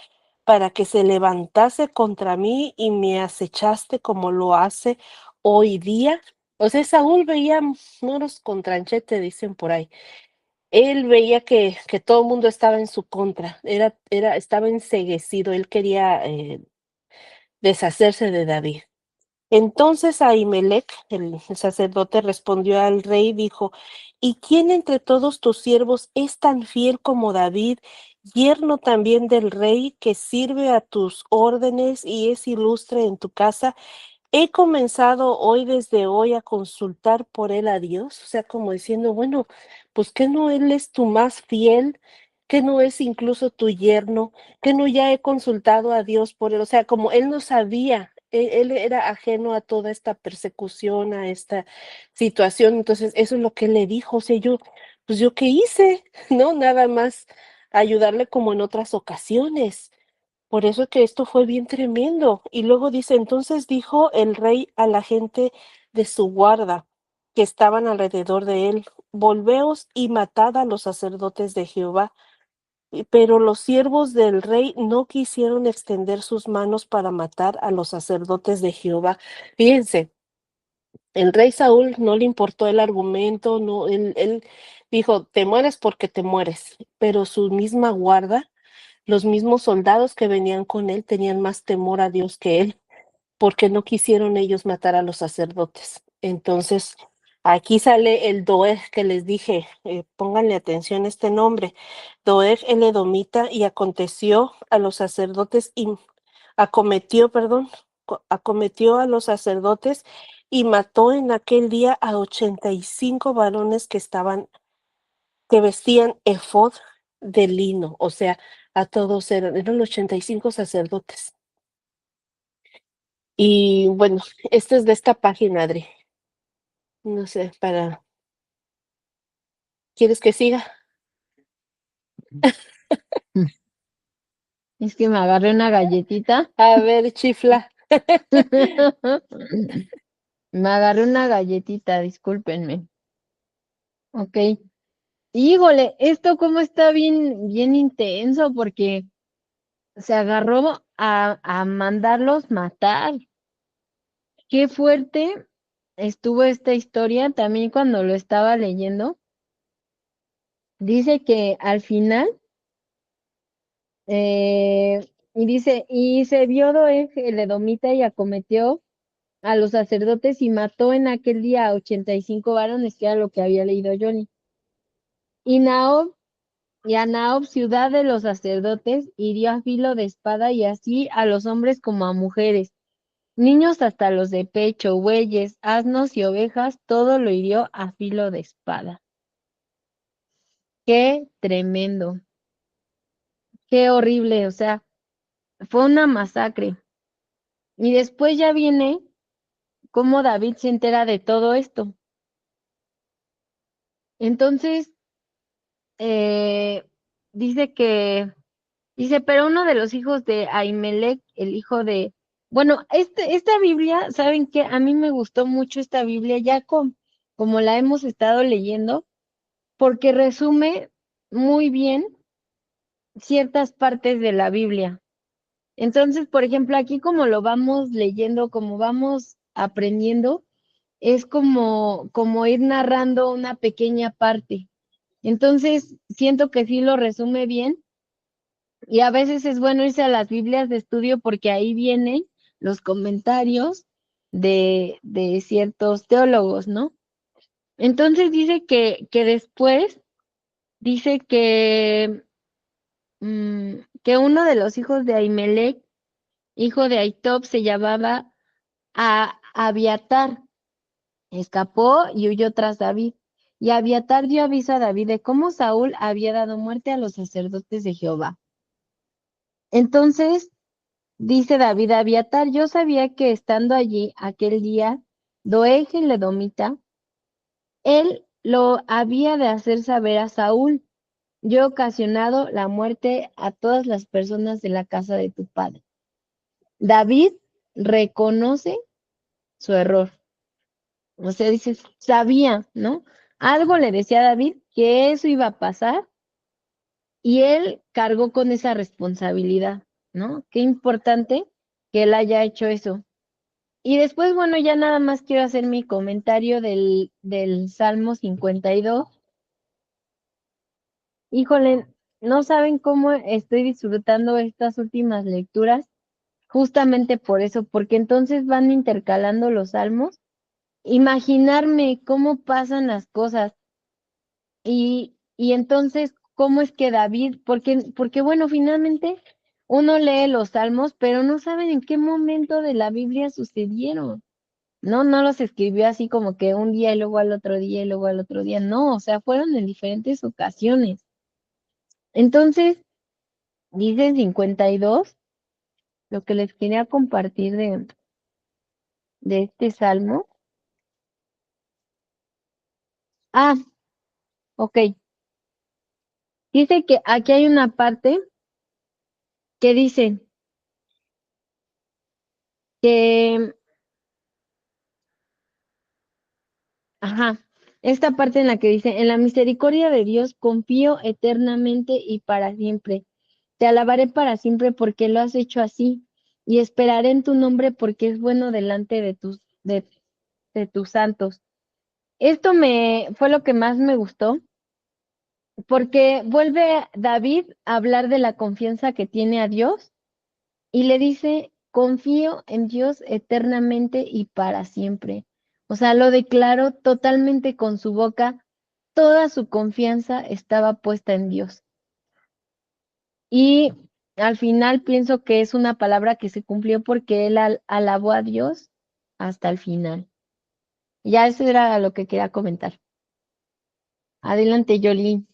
para que se levantase contra mí y me acechaste como lo hace hoy día. O sea, Saúl veía moros con tranchete, dicen por ahí. Él veía que todo el mundo estaba en su contra, estaba enceguecido, él quería deshacerse de David. Entonces Ahimelech, el sacerdote, respondió al rey y dijo, ¿y quién entre todos tus siervos es tan fiel como David, yerno también del rey, que sirve a tus órdenes y es ilustre en tu casa? He comenzado hoy desde hoy a consultar por él a Dios, o sea, como diciendo, bueno, pues que no él es tu más fiel, que no es incluso tu yerno, que no ya he consultado a Dios por él, o sea, como él no sabía, él era ajeno a toda esta persecución, a esta situación, entonces eso es lo que él le dijo, o sea, pues yo qué hice, ¿no? Nada más ayudarle como en otras ocasiones. Por eso que esto fue bien tremendo. Y luego dice, entonces dijo el rey a la gente de su guarda que estaban alrededor de él, volveos y matad a los sacerdotes de Jehová. Pero los siervos del rey no quisieron extender sus manos para matar a los sacerdotes de Jehová. Fíjense, el rey Saúl no le importó el argumento, no, él dijo, te mueres porque te mueres, pero su misma guarda, los mismos soldados que venían con él tenían más temor a Dios que él, porque no quisieron ellos matar a los sacerdotes. Entonces, aquí sale el Doeg que les dije, pónganle atención a este nombre, Doeg el edomita, y aconteció a los sacerdotes y acometió, perdón, acometió a los sacerdotes y mató en aquel día a 85 varones que vestían efod de lino, o sea, a todos eran 85 sacerdotes. Y bueno, esto es de esta página, Adri. No sé, ¿quieres que siga? Es que me agarré una galletita. A ver, chifla. Me agarré una galletita, discúlpenme. Ok. Híjole, esto como está bien, bien intenso porque se agarró a mandarlos matar. Qué fuerte estuvo esta historia. También cuando lo estaba leyendo, dice que al final, y dice, y se vio Doeg el edomita y acometió a los sacerdotes y mató en aquel día a 85 varones, que era lo que había leído Johnny. Y Naob, y a Naob, ciudad de los sacerdotes, hirió a filo de espada y así a los hombres como a mujeres, niños hasta los de pecho, bueyes, asnos y ovejas, todo lo hirió a filo de espada. Qué tremendo, qué horrible, o sea, fue una masacre. Y después ya viene cómo David se entera de todo esto. Entonces, eh, dice que, dice, pero uno de los hijos de Ahimelech, el hijo de, bueno, esta Biblia, ¿saben qué? A mí me gustó mucho esta Biblia, ya como la hemos estado leyendo, porque resume muy bien ciertas partes de la Biblia. Entonces, por ejemplo, aquí como lo vamos leyendo, como vamos aprendiendo, es como ir narrando una pequeña parte. Entonces, siento que sí lo resume bien Y a veces es bueno irse a las Biblias de estudio porque ahí vienen los comentarios de ciertos teólogos, ¿no? Entonces dice que después, dice que uno de los hijos de Ahimelech, hijo de Ahitob, se llamaba Abiatar. Escapó y huyó tras David. Y Abiatar dio aviso a David de cómo Saúl había dado muerte a los sacerdotes de Jehová. Entonces dice David a Abiatar, yo sabía que estando allí aquel día, Doeg el edomita, él lo había de hacer saber a Saúl. Yo he ocasionado la muerte a todas las personas de la casa de tu padre. David reconoce su error. O sea, dice, sabía, ¿no? Algo le decía a David que eso iba a pasar y él cargó con esa responsabilidad, ¿no? Qué importante que él haya hecho eso. Y después, bueno, ya nada más quiero hacer mi comentario del Salmo 52. Híjole, no saben cómo estoy disfrutando estas últimas lecturas, justamente por eso, porque entonces van intercalando los salmos. Imaginarme cómo pasan las cosas y entonces cómo es que David, porque bueno, finalmente uno lee los salmos, pero no saben en qué momento de la Biblia sucedieron. No, no los escribió así como que un día y luego al otro día y luego al otro día. No, o sea, fueron en diferentes ocasiones. Entonces, dice 52, lo que les quería compartir de este salmo. Ah, ok. Dice que aquí hay una parte que dice que, ajá, esta parte en la que dice, en la misericordia de Dios confío eternamente y para siempre. Te alabaré para siempre porque lo has hecho así, y esperaré en tu nombre porque es bueno delante de tus santos. Esto fue lo que más me gustó, porque vuelve David a hablar de la confianza que tiene a Dios y le dice, confío en Dios eternamente y para siempre. O sea, lo declaró totalmente con su boca, toda su confianza estaba puesta en Dios. Y al final pienso que es una palabra que se cumplió porque él alabó a Dios hasta el final. Ya eso era lo que quería comentar. Adelante, Yoli.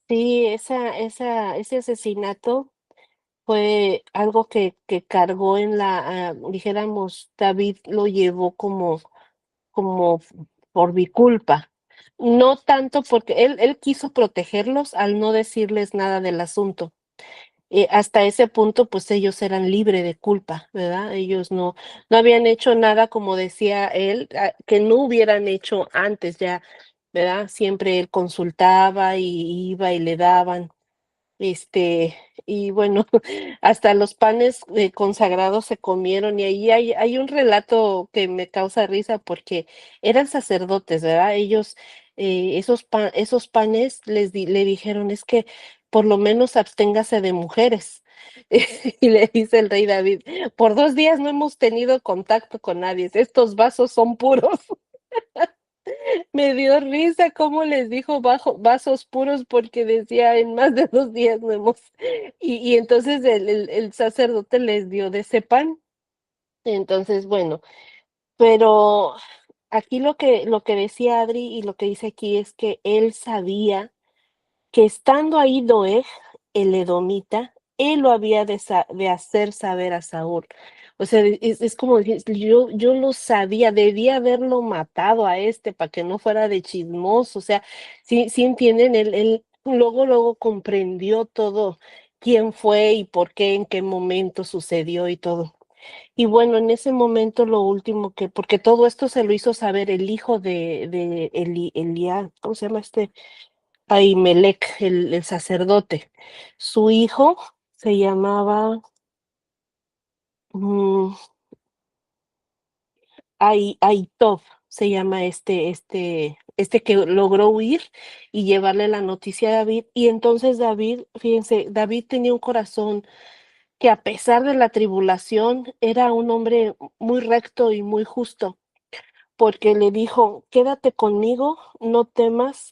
Sí, ese asesinato fue algo que cargó en dijéramos, David lo llevó como por mi culpa. No tanto porque él quiso protegerlos al no decirles nada del asunto. Hasta ese punto, pues ellos eran libres de culpa, ¿verdad? Ellos no habían hecho nada, como decía él, que no hubieran hecho antes ya, ¿verdad? Siempre él consultaba y iba y le daban. Este, y bueno, hasta los panes consagrados se comieron, y ahí hay un relato que me causa risa porque eran sacerdotes, ¿verdad? Ellos, esos panes le dijeron, es que por lo menos absténgase de mujeres. Y le dice el rey David, por 2 días no hemos tenido contacto con nadie, estos vasos son puros. Me dio risa cómo les dijo vasos puros porque decía en más de 2 días no hemos. Y entonces el sacerdote les dio de ese pan. Entonces, bueno, pero aquí lo que decía Adri y lo que dice aquí es que él sabía que estando ahí Doeg, el edomita, él lo había de hacer saber a Saúl. O sea, es como decir, yo lo sabía, debía haberlo matado a este para que no fuera de chismoso. O sea, sí entienden, él luego comprendió todo, quién fue y por qué, en qué momento sucedió y todo. Y bueno, en ese momento lo último porque todo esto se lo hizo saber el hijo de Elías, ¿cómo se llama este? Ahimelech, el sacerdote. Su hijo se llamaba mm, Ahitob. se llama este que logró huir y llevarle la noticia a David. Y entonces David, fíjense, David tenía un corazón que a pesar de la tribulación era un hombre muy recto y muy justo, porque le dijo, quédate conmigo, no temas,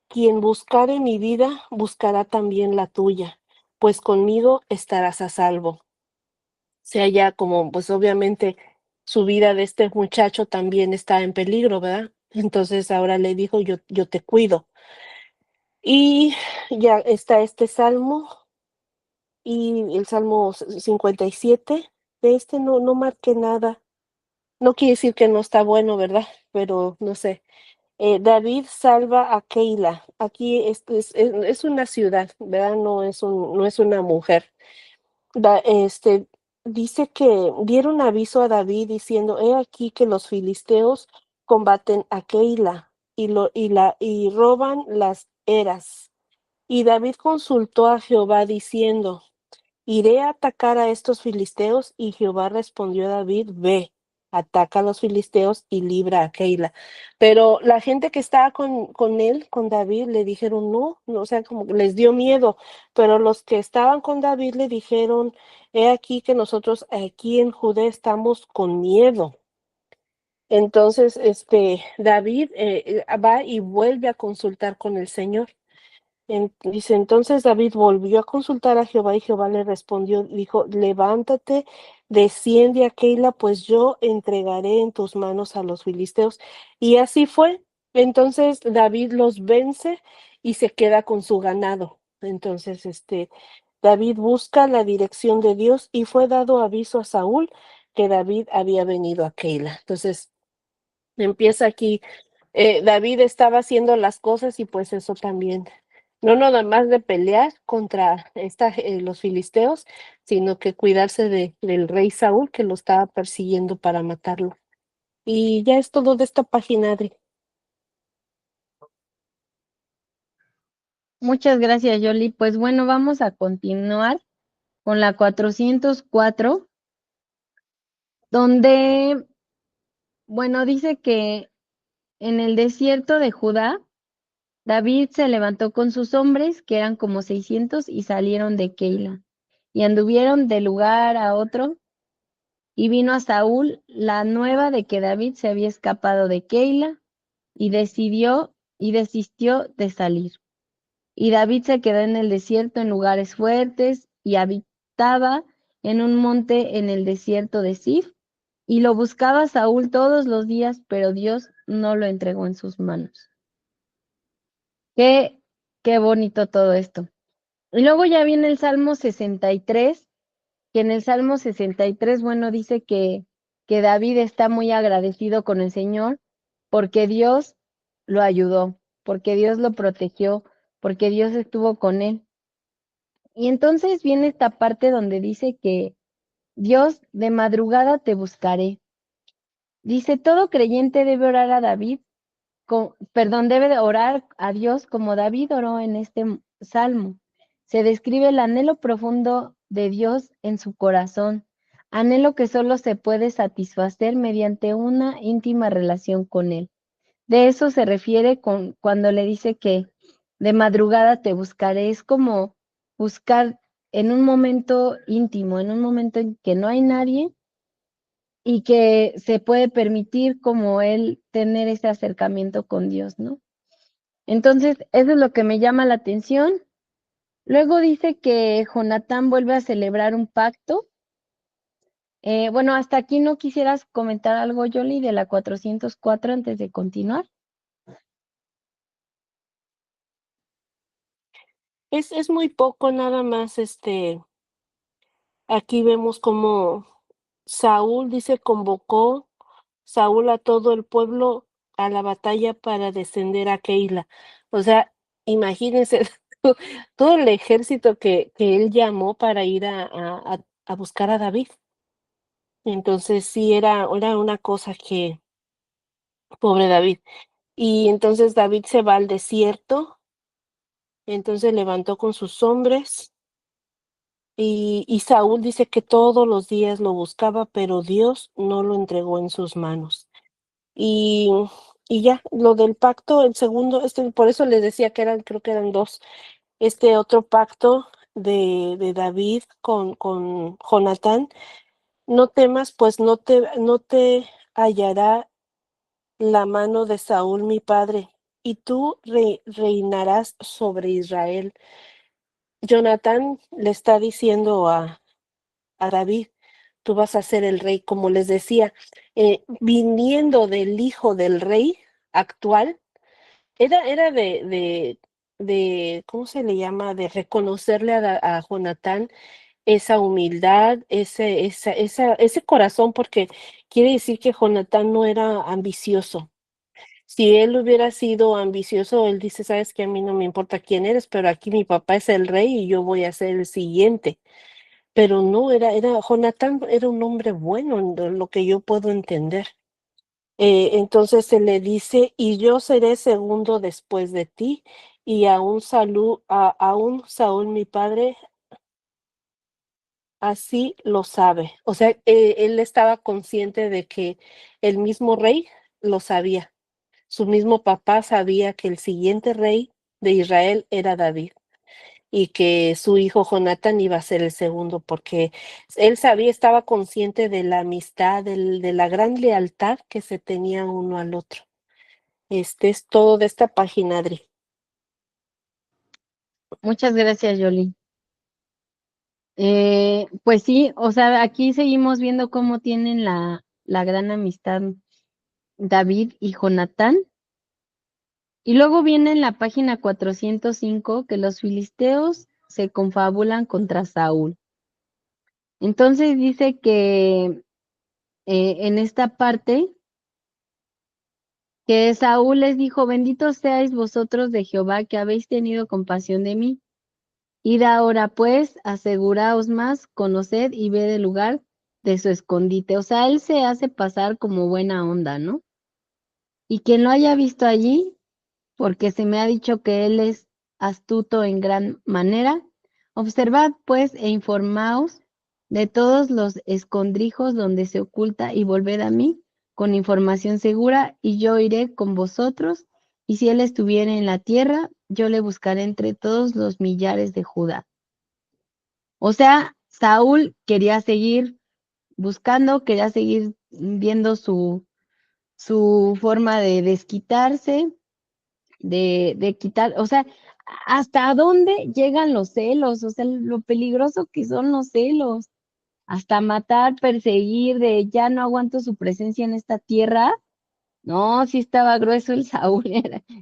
quien buscare mi vida, buscará también la tuya, pues conmigo estarás a salvo. O sea, ya como, pues obviamente su vida de este muchacho también está en peligro, ¿verdad? Entonces ahora le dijo, yo te cuido. Y ya está este salmo y el salmo 57. De este no marqué nada. No quiere decir que no está bueno, ¿verdad? Pero no sé. David salva a Keila. Aquí es una ciudad, ¿verdad? No es una mujer. Dice que dieron aviso a David diciendo, he aquí que los filisteos combaten a Keila y roban las eras. Y David consultó a Jehová diciendo, iré a atacar a estos filisteos. Y Jehová respondió a David, ve, ataca a los filisteos y libra a Keila. Pero la gente que estaba con él, con David, le dijeron no, o sea, como que les dio miedo. Pero los que estaban con David le dijeron, he aquí que nosotros aquí en Judá estamos con miedo. Entonces, David va y vuelve a consultar con el Señor. Dice, entonces David volvió a consultar a Jehová y Jehová le respondió, dijo, levántate, desciende a Keila, pues yo entregaré en tus manos a los filisteos. Y así fue. Entonces David los vence y se queda con su ganado. Entonces, David busca la dirección de Dios y fue dado aviso a Saúl que David había venido a Keila. Entonces, empieza aquí, David estaba haciendo las cosas y pues eso también, no nada más de pelear contra los filisteos, sino que cuidarse del rey Saúl que lo estaba persiguiendo para matarlo. Y ya es todo de esta página, Adri. Muchas gracias, Yoli. Pues bueno, vamos a continuar con la 404, donde, bueno, dice que en el desierto de Judá, David se levantó con sus hombres, que eran como 600, y salieron de Keila, y anduvieron de lugar a otro, y vino a Saúl la nueva de que David se había escapado de Keila, y desistió de salir. Y David se quedó en el desierto en lugares fuertes, y habitaba en un monte en el desierto de Sif, y lo buscaba Saúl todos los días, pero Dios no lo entregó en sus manos. Qué, qué bonito todo esto. Y luego ya viene el Salmo 63, que en el Salmo 63, bueno, dice que David está muy agradecido con el Señor porque Dios lo ayudó, porque Dios lo protegió, porque Dios estuvo con él. Y entonces viene esta parte donde dice que Dios, de madrugada te buscaré. Dice, todo creyente debe orar a David, debe de orar a Dios como David oró en este salmo. Se describe el anhelo profundo de Dios en su corazón, anhelo que solo se puede satisfacer mediante una íntima relación con Él. De eso se refiere cuando le dice que de madrugada te buscaré. Es como buscar en un momento íntimo, en un momento en que no hay nadie y que se puede permitir como él tener ese acercamiento con Dios, ¿no? Entonces, eso es lo que me llama la atención. Luego dice que Jonatán vuelve a celebrar un pacto. Bueno, hasta aquí no quisieras comentar algo, Yoli, de la 404 antes de continuar. Es muy poco nada más, aquí vemos como Saúl dice, convocó Saúl a todo el pueblo a la batalla para descender a Keila. O sea, imagínense todo el ejército que él llamó para ir a buscar a David. Entonces sí, era una cosa que, pobre David. Y entonces David se va al desierto, entonces levantó con sus hombres y Saúl dice que todos los días lo buscaba, pero Dios no lo entregó en sus manos. y, y ya, lo del pacto, el segundo, por eso les decía que creo que eran dos, este otro pacto de David con Jonatán, no temas, pues no te hallará la mano de Saúl mi padre, y tú reinarás sobre Israel. Jonatán le está diciendo a David, tú vas a ser el rey, como les decía, viniendo del hijo del rey actual, era ¿cómo se le llama? De reconocerle a Jonatán esa humildad, ese corazón, porque quiere decir que Jonatán no era ambicioso. Si él hubiera sido ambicioso, él dice, sabes que a mí no me importa quién eres, pero aquí mi papá es el rey y yo voy a ser el siguiente. Pero no, Jonatán era un hombre bueno, en lo que yo puedo entender. Entonces se le dice, y yo seré segundo después de ti, y aún Saúl mi padre, así lo sabe. O sea, él estaba consciente de que el mismo rey lo sabía. Su mismo papá sabía que el siguiente rey de Israel era David y que su hijo Jonatán iba a ser el segundo, porque él sabía, estaba consciente de la amistad, de la gran lealtad que se tenía uno al otro. Este es todo de esta página, Adri. Muchas gracias, Yoli. Pues sí, o sea, aquí seguimos viendo cómo tienen la gran amistad David y Jonatán. Y luego viene en la página 405 que los filisteos se confabulan contra Saúl. Entonces dice que en esta parte que Saúl les dijo, benditos seáis vosotros de Jehová que habéis tenido compasión de mí. Id ahora pues, aseguraos más, conoced y ved el lugar de su escondite. O sea, él se hace pasar como buena onda, ¿no? Y quien lo haya visto allí, porque se me ha dicho que él es astuto en gran manera, observad pues e informaos de todos los escondrijos donde se oculta y volved a mí con información segura y yo iré con vosotros y si él estuviera en la tierra, yo le buscaré entre todos los millares de Judá. O sea, Saúl quería seguir buscando, quería seguir viendo su forma de desquitarse, de quitar, o sea, ¿hasta dónde llegan los celos? O sea, lo peligroso que son los celos, hasta matar, perseguir, de ya no aguanto su presencia en esta tierra. No, sí estaba grueso el Saúl,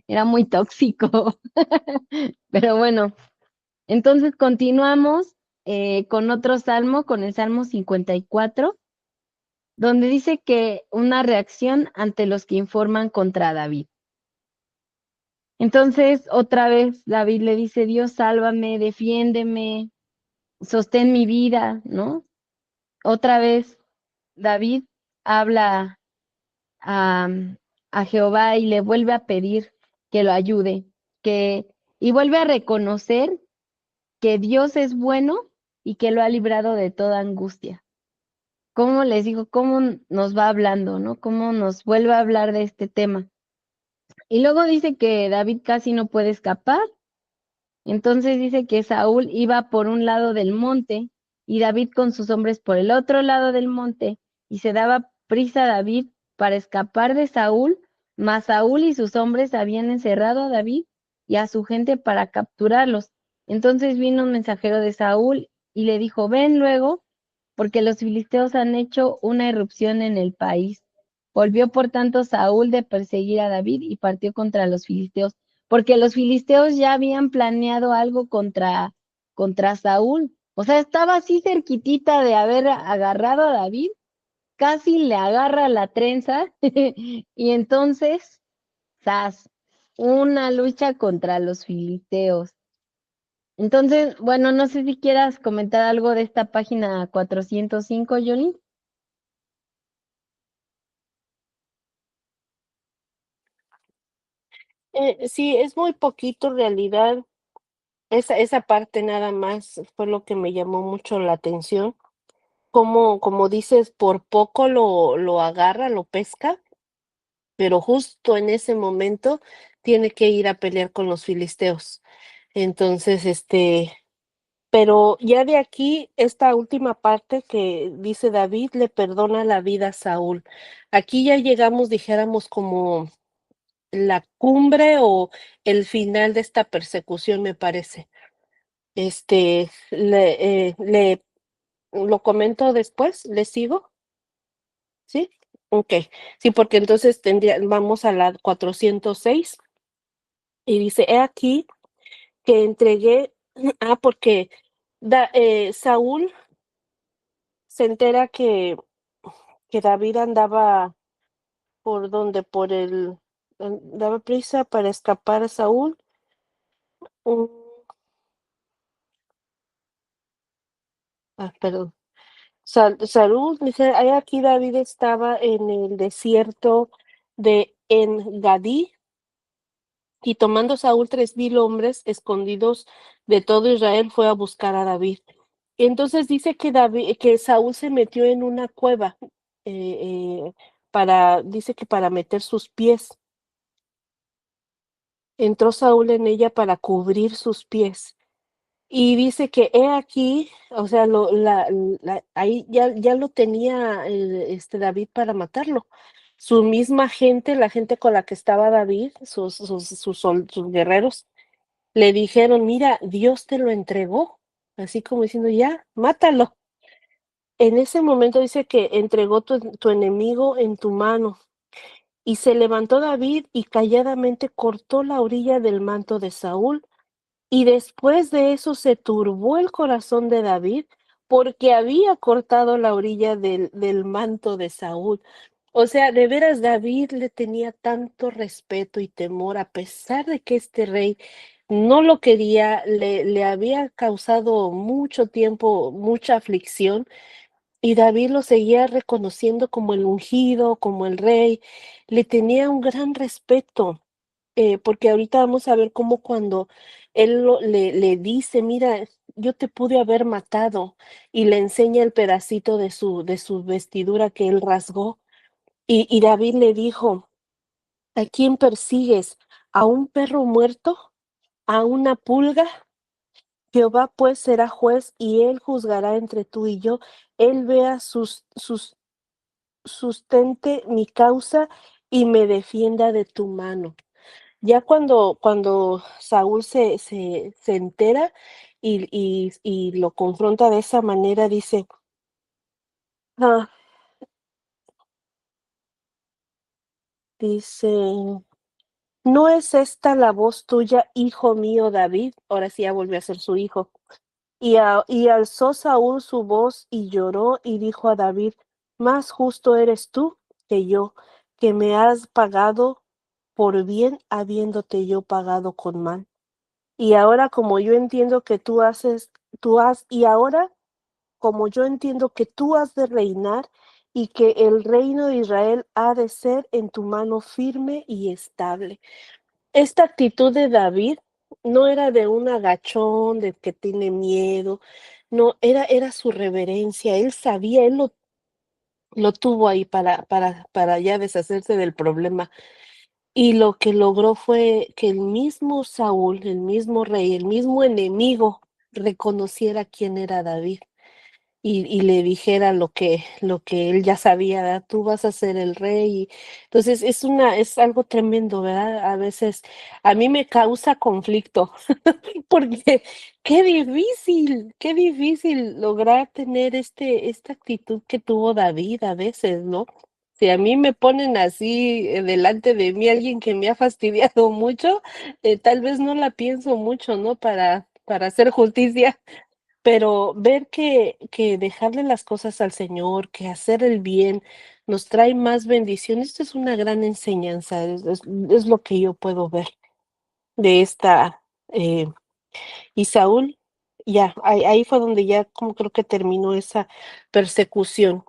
era muy tóxico. Pero bueno, entonces continuamos con otro salmo, con el Salmo 54, donde dice que una reacción ante los que informan contra David. Entonces, otra vez David le dice, Dios, sálvame, defiéndeme, sostén mi vida, ¿no? Otra vez David habla a, a Jehová y le vuelve a pedir que lo ayude, y vuelve a reconocer que Dios es bueno y que lo ha librado de toda angustia. ¿Cómo les digo? ¿Cómo nos va hablando, no? ¿Cómo nos vuelve a hablar de este tema? Y luego dice que David casi no puede escapar. Entonces dice que Saúl iba por un lado del monte y David con sus hombres por el otro lado del monte y se daba prisa David para escapar de Saúl, mas Saúl y sus hombres habían encerrado a David y a su gente para capturarlos. Entonces vino un mensajero de Saúl y le dijo, ven luego, porque los filisteos han hecho una irrupción en el país. Volvió por tanto Saúl de perseguir a David y partió contra los filisteos porque los filisteos ya habían planeado algo contra Saúl. O sea, estaba así cerquitita de haber agarrado a David, casi le agarra la trenza y entonces, ¡zas! Una lucha contra los filisteos. Entonces, bueno, no sé si quieras comentar algo de esta página 405, Johnny. Sí, es muy poquito en realidad. Esa parte nada más fue lo que me llamó mucho la atención. Como dices, por poco lo agarra, lo pesca, pero justo en ese momento tiene que ir a pelear con los filisteos. Entonces, pero ya de aquí, esta última parte que dice David le perdona la vida a Saúl. Aquí ya llegamos, dijéramos, como la cumbre o el final de esta persecución, me parece. Lo comento después, ¿le sigo? ¿Sí? Ok. Sí, porque entonces vamos a la 406 y dice, he aquí que entregué, porque Saúl se entera que David andaba por donde, daba prisa para escapar a Saúl. Mm, perdón. Saúl dice, "He aquí David estaba en el desierto de En-Gadí, y tomando Saúl 3000 hombres escondidos de todo Israel, fue a buscar a David. Y entonces dice que Saúl se metió en una cueva, dice que para meter sus pies. Entró Saúl en ella para cubrir sus pies. Y dice que he aquí, o sea, ahí ya lo tenía David para matarlo. Su misma gente, la gente con la que estaba David, sus guerreros, le dijeron, mira, Dios te lo entregó, así como diciendo, ya, mátalo. En ese momento dice que entregó tu enemigo en tu mano. Y se levantó David y calladamente cortó la orilla del manto de Saúl. Y después de eso se turbó el corazón de David porque había cortado la orilla del manto de Saúl. O sea, de veras David le tenía tanto respeto y temor, a pesar de que este rey no lo quería, le había causado mucho tiempo, mucha aflicción, y David lo seguía reconociendo como el ungido, como el rey, le tenía un gran respeto, porque ahorita vamos a ver cómo cuando él le dice, mira, yo te pude haber matado, y le enseña el pedacito de su vestidura que él rasgó, y David le dijo, ¿a quién persigues? ¿A un perro muerto? ¿A una pulga? Jehová pues será juez y él juzgará entre tú y yo. Él vea sustente mi causa y me defienda de tu mano. Ya cuando Saúl se entera y lo confronta de esa manera, dice, ah, dice, ¿no es esta la voz tuya, hijo mío David? Ahora sí ya volvió a ser su hijo. Y alzó Saúl su voz y lloró y dijo a David, más justo eres tú que yo, que me has pagado por bien habiéndote yo pagado con mal. Y ahora como yo entiendo que y ahora como yo entiendo que tú has de reinar y que el reino de Israel ha de ser en tu mano firme y estable. Esta actitud de David no era de un agachón, de que tiene miedo, no, era su reverencia, él sabía, él lo tuvo ahí para ya deshacerse del problema. Y lo que logró fue que el mismo Saúl, el mismo rey, el mismo enemigo, reconociera quién era David y le dijera lo que él ya sabía, ¿verdad? Tú vas a ser el rey. Entonces es algo tremendo, ¿verdad? A veces a mí me causa conflicto porque qué difícil lograr tener esta actitud que tuvo David a veces, ¿no? Si a mí me ponen así delante de mí alguien que me ha fastidiado mucho, tal vez no la pienso mucho, ¿no? Para hacer justicia, pero ver que dejarle las cosas al Señor, que hacer el bien nos trae más bendiciones, esto es una gran enseñanza, es lo que yo puedo ver de esta. eh, y Saúl, ya, ahí fue donde ya como creo que terminó esa persecución.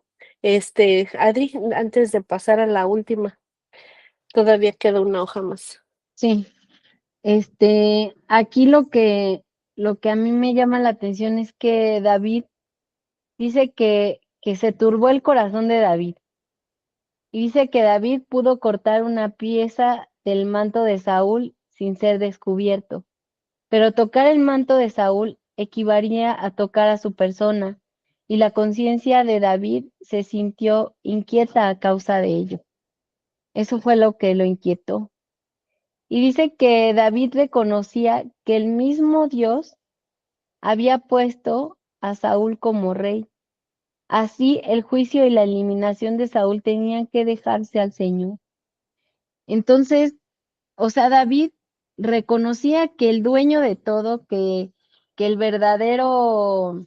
Adri, antes de pasar a la última, todavía queda una hoja más. Sí, aquí lo que a mí me llama la atención es que David dice que se turbó el corazón de David. Y dice que David pudo cortar una pieza del manto de Saúl sin ser descubierto. Pero tocar el manto de Saúl equivalía a tocar a su persona, y la conciencia de David se sintió inquieta a causa de ello. Eso fue lo que lo inquietó. Y dice que David reconocía que el mismo Dios había puesto a Saúl como rey. Así el juicio y la eliminación de Saúl tenían que dejarse al Señor. Entonces, o sea, David reconocía que el dueño de todo, que el verdadero,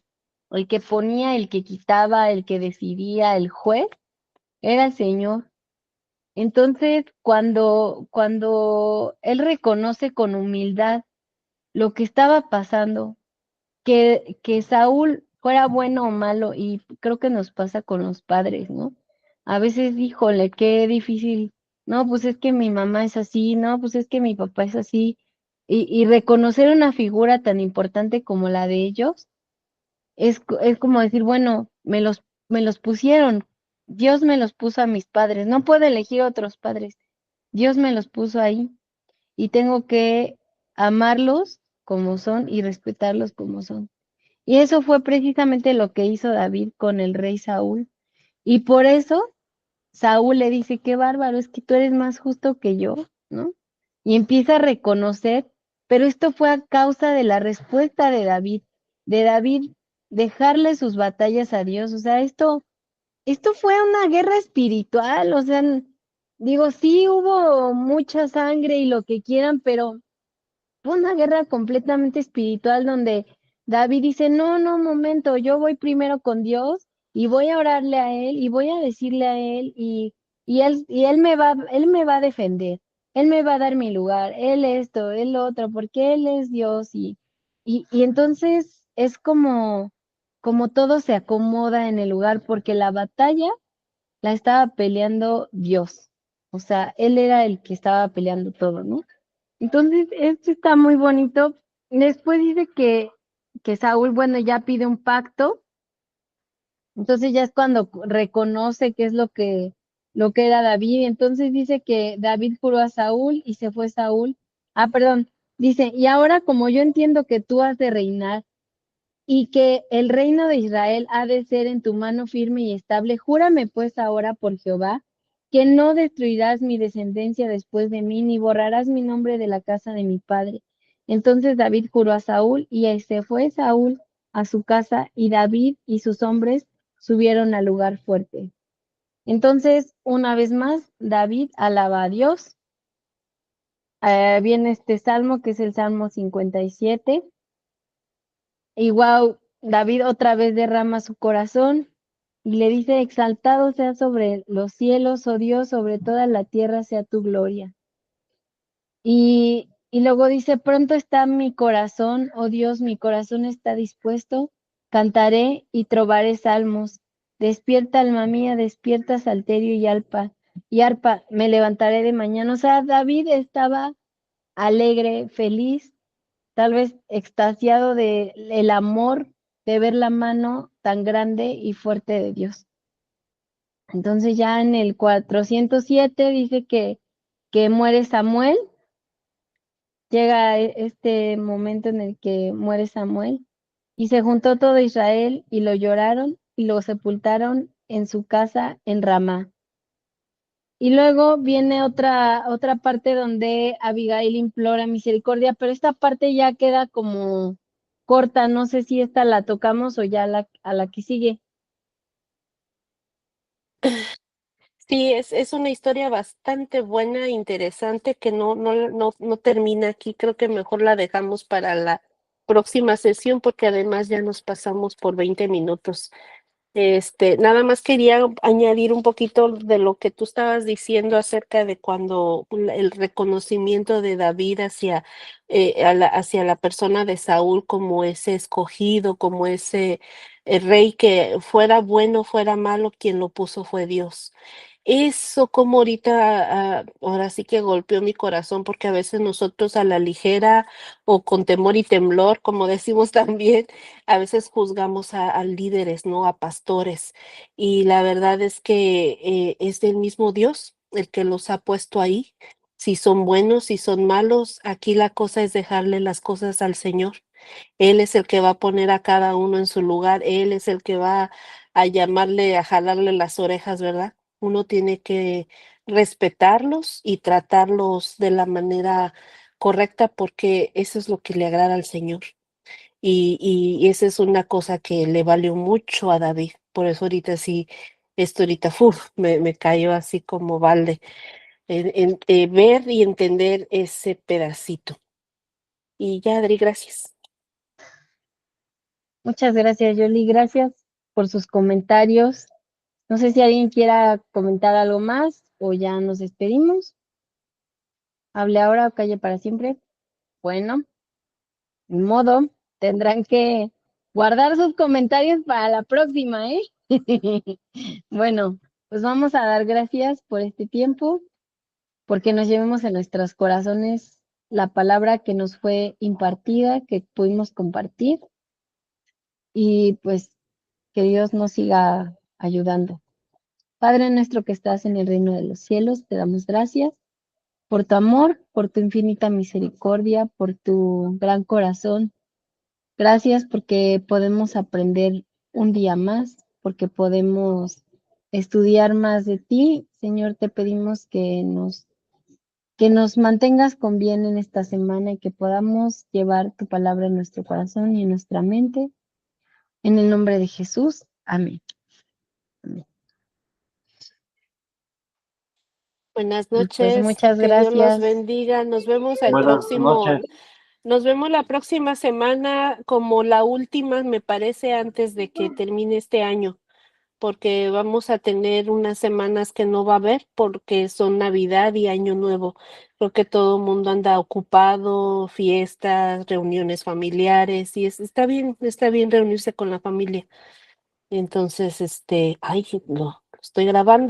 el que ponía, el que quitaba, el que decidía, el juez, era el Señor. Entonces, cuando él reconoce con humildad lo que estaba pasando, que Saúl fuera bueno o malo, y creo que nos pasa con los padres, ¿no? A veces, híjole, qué difícil. No, pues es que mi mamá es así, no, pues es que mi papá es así. Y reconocer una figura tan importante como la de ellos es como decir, bueno, me los pusieron, Dios me los puso a mis padres, no puedo elegir otros padres, Dios me los puso ahí y tengo que amarlos como son y respetarlos como son. Y eso fue precisamente lo que hizo David con el rey Saúl. Y por eso Saúl le dice, qué bárbaro, es que tú eres más justo que yo, ¿no? Y empieza a reconocer, pero esto fue a causa de la respuesta de David dejarle sus batallas a Dios. O sea, esto fue una guerra espiritual, o sea, digo, sí hubo mucha sangre y lo que quieran, pero fue una guerra completamente espiritual donde David dice, no, no, momento, yo voy primero con Dios y voy a orarle a él y voy a decirle a él y él me va a defender, él me va a dar mi lugar, él esto, él lo otro, porque él es Dios y entonces es como todo se acomoda en el lugar porque la batalla la estaba peleando Dios, o sea, él era el que estaba peleando todo, ¿no? Entonces, esto está muy bonito. Después dice que Saúl, bueno, ya pide un pacto. Entonces ya es cuando reconoce qué es lo que era David. Entonces dice que David juró a Saúl y se fue Saúl. Ah, perdón. Dice, y ahora como yo entiendo que tú has de reinar y que el reino de Israel ha de ser en tu mano firme y estable. Júrame pues ahora por Jehová que no destruirás mi descendencia después de mí, ni borrarás mi nombre de la casa de mi padre. Entonces David juró a Saúl y se fue Saúl a su casa y David y sus hombres subieron al lugar fuerte. Entonces, una vez más, David alaba a Dios. Viene este salmo que es el Salmo 57. Y wow, David otra vez derrama su corazón y le dice, exaltado sea sobre los cielos, oh Dios, sobre toda la tierra sea tu gloria. Y luego dice, pronto está mi corazón, oh Dios, mi corazón está dispuesto, cantaré y trovaré salmos. Despierta, alma mía, despierta, salterio y arpa, me levantaré de mañana. O sea, David estaba alegre, feliz, tal vez extasiado de el amor de ver la mano tan grande y fuerte de Dios. Entonces ya en el 407 dice que muere Samuel, llega este momento en el que muere Samuel y se juntó todo Israel y lo lloraron y lo sepultaron en su casa en Ramá. Y luego viene otra parte donde Abigail implora misericordia, pero esta parte ya queda como corta, no sé si esta la tocamos o ya a la que sigue. Sí, es una historia bastante buena, interesante, que no termina aquí. Creo que mejor la dejamos para la próxima sesión, porque además ya nos pasamos por 20 minutos. Nada más quería añadir un poquito de lo que tú estabas diciendo acerca de cuando el reconocimiento de David hacia la persona de Saúl como ese escogido, como ese rey, que fuera bueno, fuera malo, quien lo puso fue Dios. Eso como ahorita, ahora sí que golpeó mi corazón, porque a veces nosotros a la ligera o con temor y temblor, como decimos también, a veces juzgamos a líderes, ¿no? A pastores. Y la verdad es que es del mismo Dios el que los ha puesto ahí. Si son buenos, si son malos, aquí la cosa es dejarle las cosas al Señor. Él es el que va a poner a cada uno en su lugar, Él es el que va a llamarle, a jalarle las orejas, ¿verdad? Uno tiene que respetarlos y tratarlos de la manera correcta porque eso es lo que le agrada al Señor. Y esa es una cosa que le valió mucho a David. Por eso ahorita sí, esto ahorita, me cayó así como balde ver y entender ese pedacito. Y ya, Adri, gracias. Muchas gracias, Yoli. Gracias por sus comentarios. No sé si alguien quiera comentar algo más o ya nos despedimos. Hable ahora o calle para siempre. Bueno, ni modo, tendrán que guardar sus comentarios para la próxima, ¿eh? Bueno, pues vamos a dar gracias por este tiempo, porque nos llevemos en nuestros corazones la palabra que nos fue impartida, que pudimos compartir, y pues que Dios nos siga ayudando. Padre nuestro que estás en el reino de los cielos, te damos gracias por tu amor, por tu infinita misericordia, por tu gran corazón. Gracias porque podemos aprender un día más, porque podemos estudiar más de ti. Señor, te pedimos que nos mantengas con bien en esta semana y que podamos llevar tu palabra en nuestro corazón y en nuestra mente. En el nombre de Jesús. Amén. Amén. Buenas Y pues noches, muchas que Dios los gracias. bendiga. Buenas noches. Nos vemos la próxima semana como la última, me parece, antes de que termine este año, porque vamos a tener unas semanas que no va a haber porque son Navidad y Año Nuevo. Creo que todo el mundo anda ocupado, fiestas, reuniones familiares y está bien reunirse con la familia. Entonces, ay, lo estoy grabando.